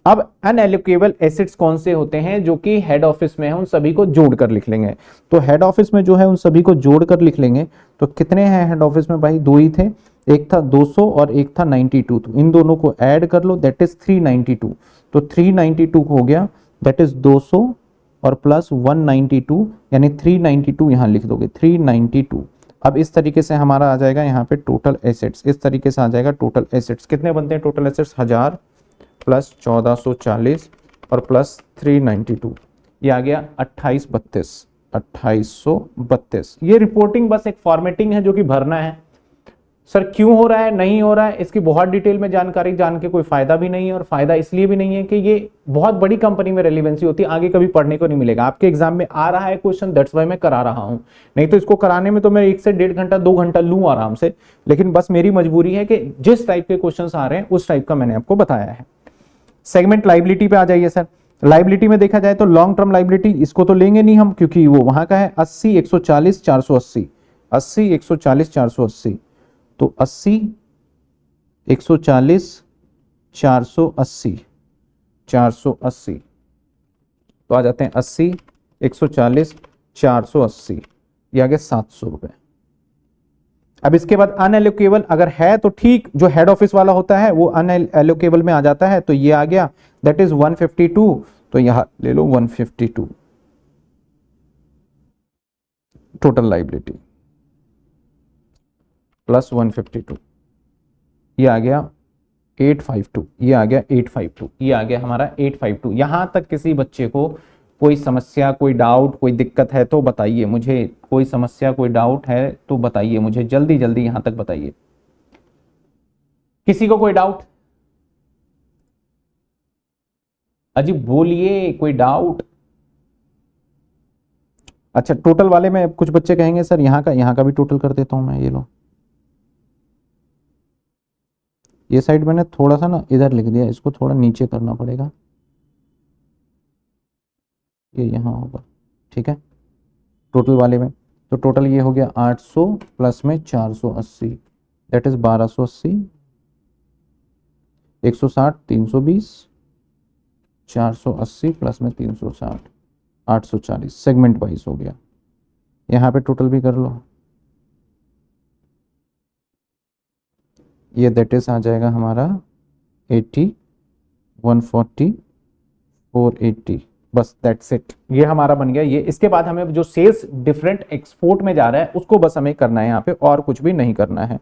अब अनएलोकेबल एसेट्स कौन से होते हैं जो कि हेड ऑफिस में है, उन सभी को जोड़कर लिख लेंगे। तो हेड ऑफिस में जो है उन सभी को जोड़कर लिख लेंगे। तो कितने हैं हेड ऑफिस में भाई, दो ही थे, एक था 200 और एक था 92। तो इन दोनों को ऐड कर लो, दैट इज 392। तो 392 हो गया, दैट इज 200 और प्लस 192, यानी 392 यहां लिख दोगे, 392। अब इस तरीके से हमारा आ जाएगा यहाँ पे टोटल एसेट्स, इस तरीके से आ जाएगा टोटल एसेट्स। कितने बनते हैं टोटल एसेट्स, 1000 प्लस 1440 और प्लस 392, ये आ गया 2832, 2832। ये रिपोर्टिंग बस एक फॉर्मेटिंग है जो कि भरना है। सर क्यों हो रहा है, नहीं हो रहा है, इसकी बहुत डिटेल में जानकारी जान के कोई फायदा भी नहीं है। और फायदा इसलिए भी नहीं है कि ये बहुत बड़ी कंपनी में रेलिवेंसी होती है, आगे कभी पढ़ने को नहीं मिलेगा। आपके एग्जाम में आ रहा है क्वेश्चन, दैट्स वाई मैं करा रहा हूं। नहीं तो इसको कराने में तो मैं 1 से 1.5 घंटा 2 घंटा लूं आराम से, लेकिन बस मेरी मजबूरी है कि जिस टाइप के क्वेश्चन आ रहे हैं उस टाइप का मैंने आपको बताया है। सेगमेंट लाइबिलिटी पे आ जाइए सर। लाइबिलिटी में देखा जाए तो लॉन्ग टर्म लाइबिलिटी, इसको तो लेंगे नहीं हम क्योंकि वो वहां का है 80, 140, 480, 80, 140, 480। तो 80, 140, 480, 480, तो आ जाते हैं 80, 140, 480, ये आ गया 700 रुपए। अब इसके बाद अनएलोकेबल अगर है तो ठीक, जो हेड ऑफिस वाला होता है वो अनएलोकेबल में आ जाता है, तो ये आ गया, दैट इज 152। तो यहां ले लो 152 टोटल लाइबिलिटी प्लस 152, ये आ गया 852, ये आ गया 852, ये आ गया हमारा 852। यहां तक किसी बच्चे को कोई समस्या, कोई डाउट, कोई दिक्कत है तो बताइए मुझे, कोई समस्या, कोई डाउट है तो बताइए मुझे, जल्दी जल्दी यहां तक बताइए। किसी को कोई डाउट, अजी बोलिए, कोई डाउट। अच्छा, टोटल वाले में कुछ बच्चे कहेंगे सर यहाँ का भी टोटल कर देता हूं मैं, ये लो, ये साइड मैंने थोड़ा सा ना इधर लिख दिया, इसको थोड़ा नीचे करना पड़ेगा, ये यहाँ होगा, ठीक है। टोटल वाले में तो टोटल ये हो गया 800 प्लस में 480, दैट इज 1280, 160, 320, 480 प्लस में 360, 840। सेगमेंट वाइज हो गया। यहाँ पे टोटल भी कर लो, ये दैट इज आ जाएगा हमारा 80, 140, 480, बस दैट्स इट, ये हमारा बन गया। ये इसके बाद हमें जो सेल्स डिफरेंट एक्सपोर्ट में जा रहा है उसको बस हमें करना है यहाँ पे, और कुछ भी नहीं करना है।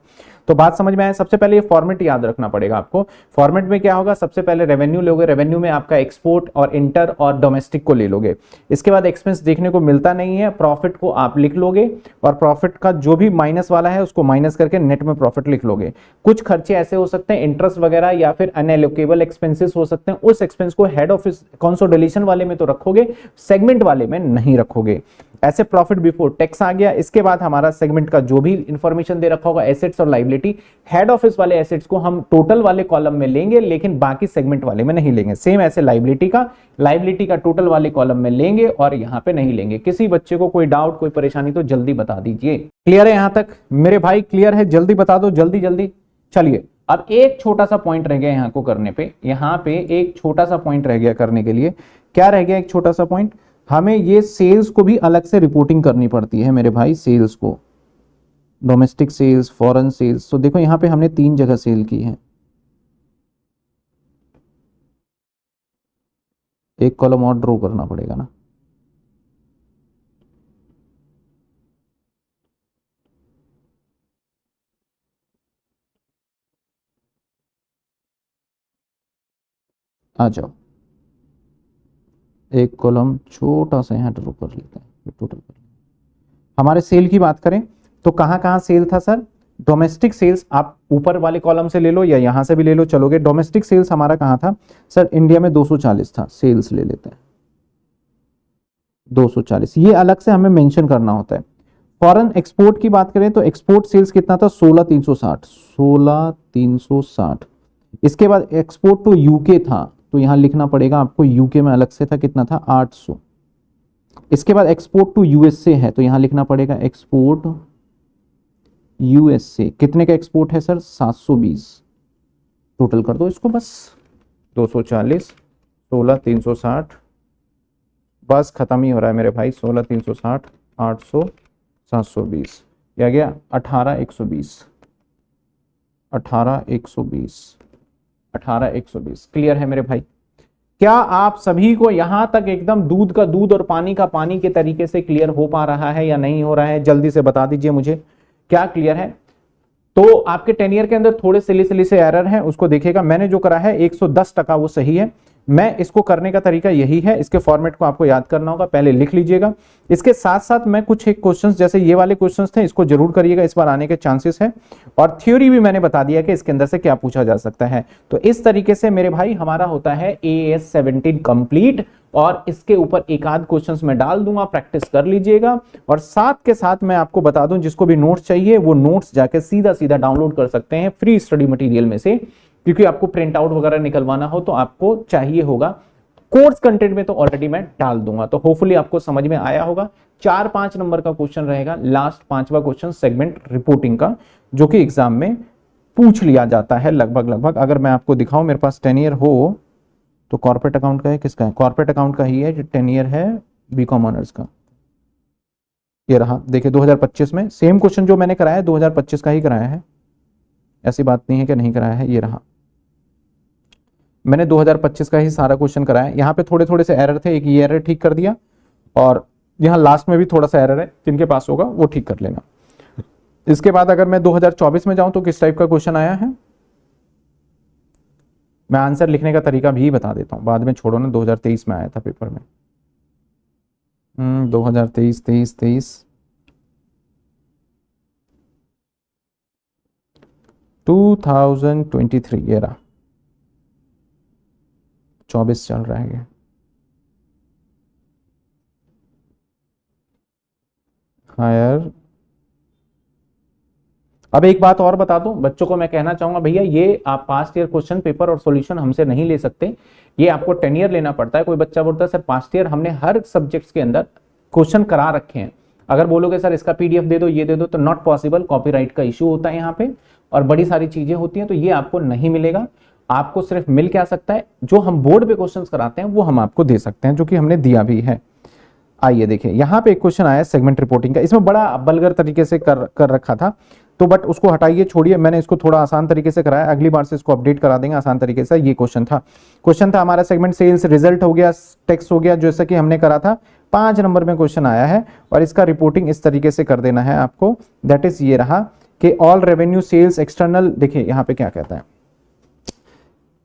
तो बात समझ में आया। सबसे पहले ये फॉर्मेट याद रखना पड़ेगा आपको। फॉर्मेट में क्या होगा, सबसे पहले रेवेन्यू लोगे, रेवेन्यू में आपका एक्सपोर्ट और इंटर और डोमेस्टिक को ले लोगे। इसके बाद एक्सपेंस देखने को मिलता नहीं है, प्रॉफिट को आप लिख लोगे, और प्रॉफिट का जो भी माइनस वाला है उसको माइनस करके नेट में प्रॉफिट लिख लोगे। कुछ खर्चे ऐसे हो सकते हैं, इंटरेस्ट वगैरह या फिर अनएलोकेबल एक्सपेंसेस हो सकते हैं, उस एक्सपेंस को हेड ऑफिस कंसोलिडेशन वाले में तो रखोगे, सेगमेंट वाले में नहीं रखोगे। ऐसे प्रॉफिट बिफोर टैक्स आ गया। इसके बाद हमारा सेगमेंट का जो भी इंफॉर्मेशन दे रखा होगा, एसेट्स और लायबिलिटी, हेड ऑफिस वाले एसेट्स को हम टोटल वाले कॉलम में लेंगे, लेकिन बाकी सेगमेंट वाले में नहीं लेंगे। सेम ऐसे लायबिलिटी का टोटल वाले कॉलम में लेंगे और यहां पे नहीं लेंगे। किसी बच्चे को कोई डाउट, कोई परेशानी तो जल्दी बता दीजिए। क्लियर है यहां तक मेरे भाई? क्लियर है? जल्दी बता दो, जल्दी जल्दी। चलिए, अब एक छोटा सा पॉइंट रह गया यहां को करने पे, यहां पे एक छोटा सा पॉइंट रह गया करने के लिए। क्या रह गया एक छोटा सा पॉइंट? हमें ये सेल्स को भी अलग से रिपोर्टिंग करनी पड़ती है मेरे भाई, सेल्स को, डोमेस्टिक सेल्स, फॉरेन सेल्स। तो देखो यहां पे हमने 3 जगह सेल की है, एक कॉलम और ड्रॉ करना पड़ेगा ना। आ जाओ, एक कॉलम छोटा सा यहाँ ड्रॉ कर लेते हैं, टोटल कर। हमारे सेल की बात करें तो कहाँ कहाँ सेल था सर? डोमेस्टिक सेल्स आप ऊपर वाले कॉलम से ले लो या यहां से भी ले लो, चलोगे। डोमेस्टिक सेल्स हमारा कहाँ था सर? इंडिया में 240 था। सेल्स ले लेते हैं 240, ये अलग से हमें मेंशन करना होता है। फॉरेन एक्सपोर्ट की बात करें तो एक्सपोर्ट सेल्स कितना था? 16360, 16360। इसके बाद एक्सपोर्ट टू यूके था, तो यहां लिखना पड़ेगा आपको, यूके में अलग से था, कितना था? 800। इसके बाद एक्सपोर्ट टू यूएसए है, तो यहां लिखना पड़ेगा एक्सपोर्ट यूएसए। कितने का एक्सपोर्ट है सर? 720। टोटल कर दो इसको बस, 240 16360, बस खत्म ही हो रहा है मेरे भाई। 16360 800 720, क्या गया? 18120, 18120, 18120। क्लियर है मेरे भाई? क्या आप सभी को यहां तक एकदम दूध का दूध और पानी का पानी के तरीके से क्लियर हो पा रहा है या नहीं हो रहा है? जल्दी से बता दीजिए मुझे, क्या क्लियर है? तो आपके 10 ईयर के अंदर थोड़े सिली से एरर है, उसको देखिएगा। मैंने जो करा है 110% वो सही है। मैं इसको करने का तरीका यही है, इसके फॉर्मेट को आपको याद करना होगा, पहले लिख लीजिएगा। इसके साथ साथ मैं कुछ एक क्वेश्चंस जैसे ये वाले क्वेश्चंस थे, इसको जरूर करिएगा, इस बार आने के चांसेस है। और थ्योरी भी मैंने बता दिया कि इसके अंदर से क्या पूछा जा सकता है। तो इस तरीके से मेरे भाई हमारा होता है AS 17 कंप्लीट। और इसके ऊपर एक आध क्वेश्चंस मैं डाल दूंगा, प्रैक्टिस कर लीजिएगा। और साथ के साथ मैं आपको बता दूं, जिसको भी नोट्स चाहिए वो नोट्स जाके सीधा सीधा डाउनलोड कर सकते हैं फ्री स्टडी मटेरियल में से, क्योंकि आपको प्रिंट आउट वगैरह निकलवाना हो तो आपको चाहिए होगा। कोर्स कंटेंट में तो ऑलरेडी मैं डाल दूंगा। तो होपफुली आपको समझ में आया होगा। 4-5 नंबर का क्वेश्चन रहेगा, लास्ट 5वां क्वेश्चन सेगमेंट रिपोर्टिंग का, जो कि एग्जाम में पूछ लिया जाता है लगभग। अगर मैं आपको दिखाऊं, मेरे पास 10 ईयर हो तो कॉर्पोरेट अकाउंट का है, किसका है? कॉर्पोरेट अकाउंट का ही है, जो 10 ईयर है बीकॉम ऑनर्स का। ये रहा, देखिए 2025 में सेम क्वेश्चन जो मैंने कराया है 2025 का ही कराया है, ऐसी बात नहीं है कि नहीं कराया है। ये रहा, मैंने 2025 का ही सारा क्वेश्चन कराया। यहाँ पे थोड़े थोड़े से एरर थे, एक ये एरर ठीक कर दिया, और यहाँ लास्ट में भी थोड़ा सा एरर है, जिनके पास होगा वो ठीक कर लेना। इसके बाद अगर मैं 2024 में जाऊं तो किस टाइप का क्वेश्चन आया है, मैं आंसर लिखने का तरीका भी बता देता हूं, बाद में छोड़ो ना। 2023 में आया था पेपर में, 2023 2023, ये रहा, 24 चल रहा है। हाँ यार, अब एक बात और बता दूं, बच्चों को मैं कहना चाहूंगा, भैया ये आप पास्ट ईयर क्वेश्चन पेपर और सॉल्यूशन हमसे नहीं ले सकते, ये आपको 10 ईयर लेना पड़ता है। कोई बच्चा बोलता है सर पास्ट ईयर हमने हर सब्जेक्ट्स के अंदर क्वेश्चन करा रखे हैं, अगर बोलोगे सर इसका PDF दे दो, ये दे दो, तो नॉट पॉसिबल, कॉपीराइट का इशू होता है यहाँ पे और बड़ी सारी चीजें होती हैं, तो ये आपको नहीं मिलेगा। आपको सिर्फ मिल क्या सकता है, जो हम बोर्ड पे क्वेश्चन कराते हैं वो हम आपको दे सकते हैं, जो कि हमने दिया भी है। आइए देखिए, यहाँ पे एक क्वेश्चन आया सेगमेंट रिपोर्टिंग का, इसमें बड़ा बलगर तरीके से कर रखा था, तो बट उसको हटाइए, छोड़िए, मैंने इसको थोड़ा आसान तरीके से कराया, अगली बार से इसको अपडेट करा देंगे आसान तरीके से। ये क्वेश्चन था हमारा सेगमेंट सेल्स रिजल्ट हो गया, टेक्स्ट हो गया, जैसा कि हमने करा था। 5 नंबर में क्वेश्चन आया है और इसका रिपोर्टिंग इस तरीके से कर देना है आपको, दैट इज ये रहा कि ऑल रेवेन्यू सेल्स एक्सटर्नल। देखिए यहाँ पे क्या कहता है,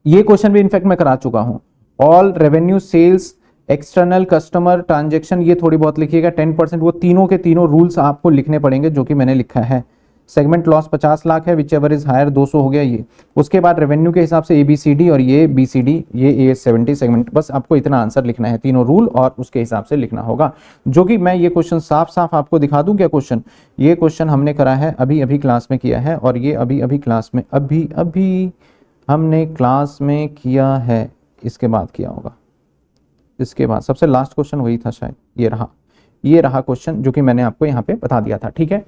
ये क्वेश्चन भी इनफैक्ट मैं करा चुका हूं। All revenue sales external customer transaction, ये थोड़ी बहुत लिखिएगा, 10%, वो तीनों के तीनों रूल्स आपको लिखने पड़ेंगे, जो कि मैंने लिखा है। सेगमेंट लॉस 50 लाख है, विच एवर इज हायर 200 हो गया ये। उसके बाद रेवेन्यू के हिसाब से ABCD और ये BCD, ये AS 70 सेगमेंट, बस आपको इतना आंसर लिखना है, तीनों रूल और उसके हिसाब से लिखना होगा। जो कि मैं ये क्वेश्चन साफ साफ आपको दिखा दूं क्या क्वेश्चन, ये क्वेश्चन हमने करा है, अभी क्लास में किया है, और ये अभी क्लास में अभी हमने क्लास में किया है, इसके बाद किया होगा, इसके बाद सबसे लास्ट क्वेश्चन वही था शायद। ये रहा क्वेश्चन, जो कि मैंने आपको यहाँ पे बता दिया था, ठीक है।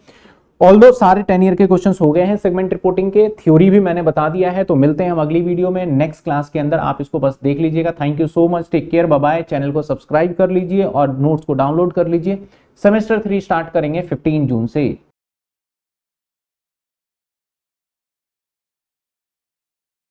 ऑल्दो सारे 10 ईयर के क्वेश्चंस हो गए हैं सेगमेंट रिपोर्टिंग के, थ्योरी भी मैंने बता दिया है। तो मिलते हैं हम अगली वीडियो में, नेक्स्ट क्लास के अंदर, आप इसको बस देख लीजिएगा। Thank you so much, take care, bye bye. Channel को सब्सक्राइब कर लीजिए और नोट्स को डाउनलोड कर लीजिए। सेमेस्टर 3 स्टार्ट करेंगे 15 जून से।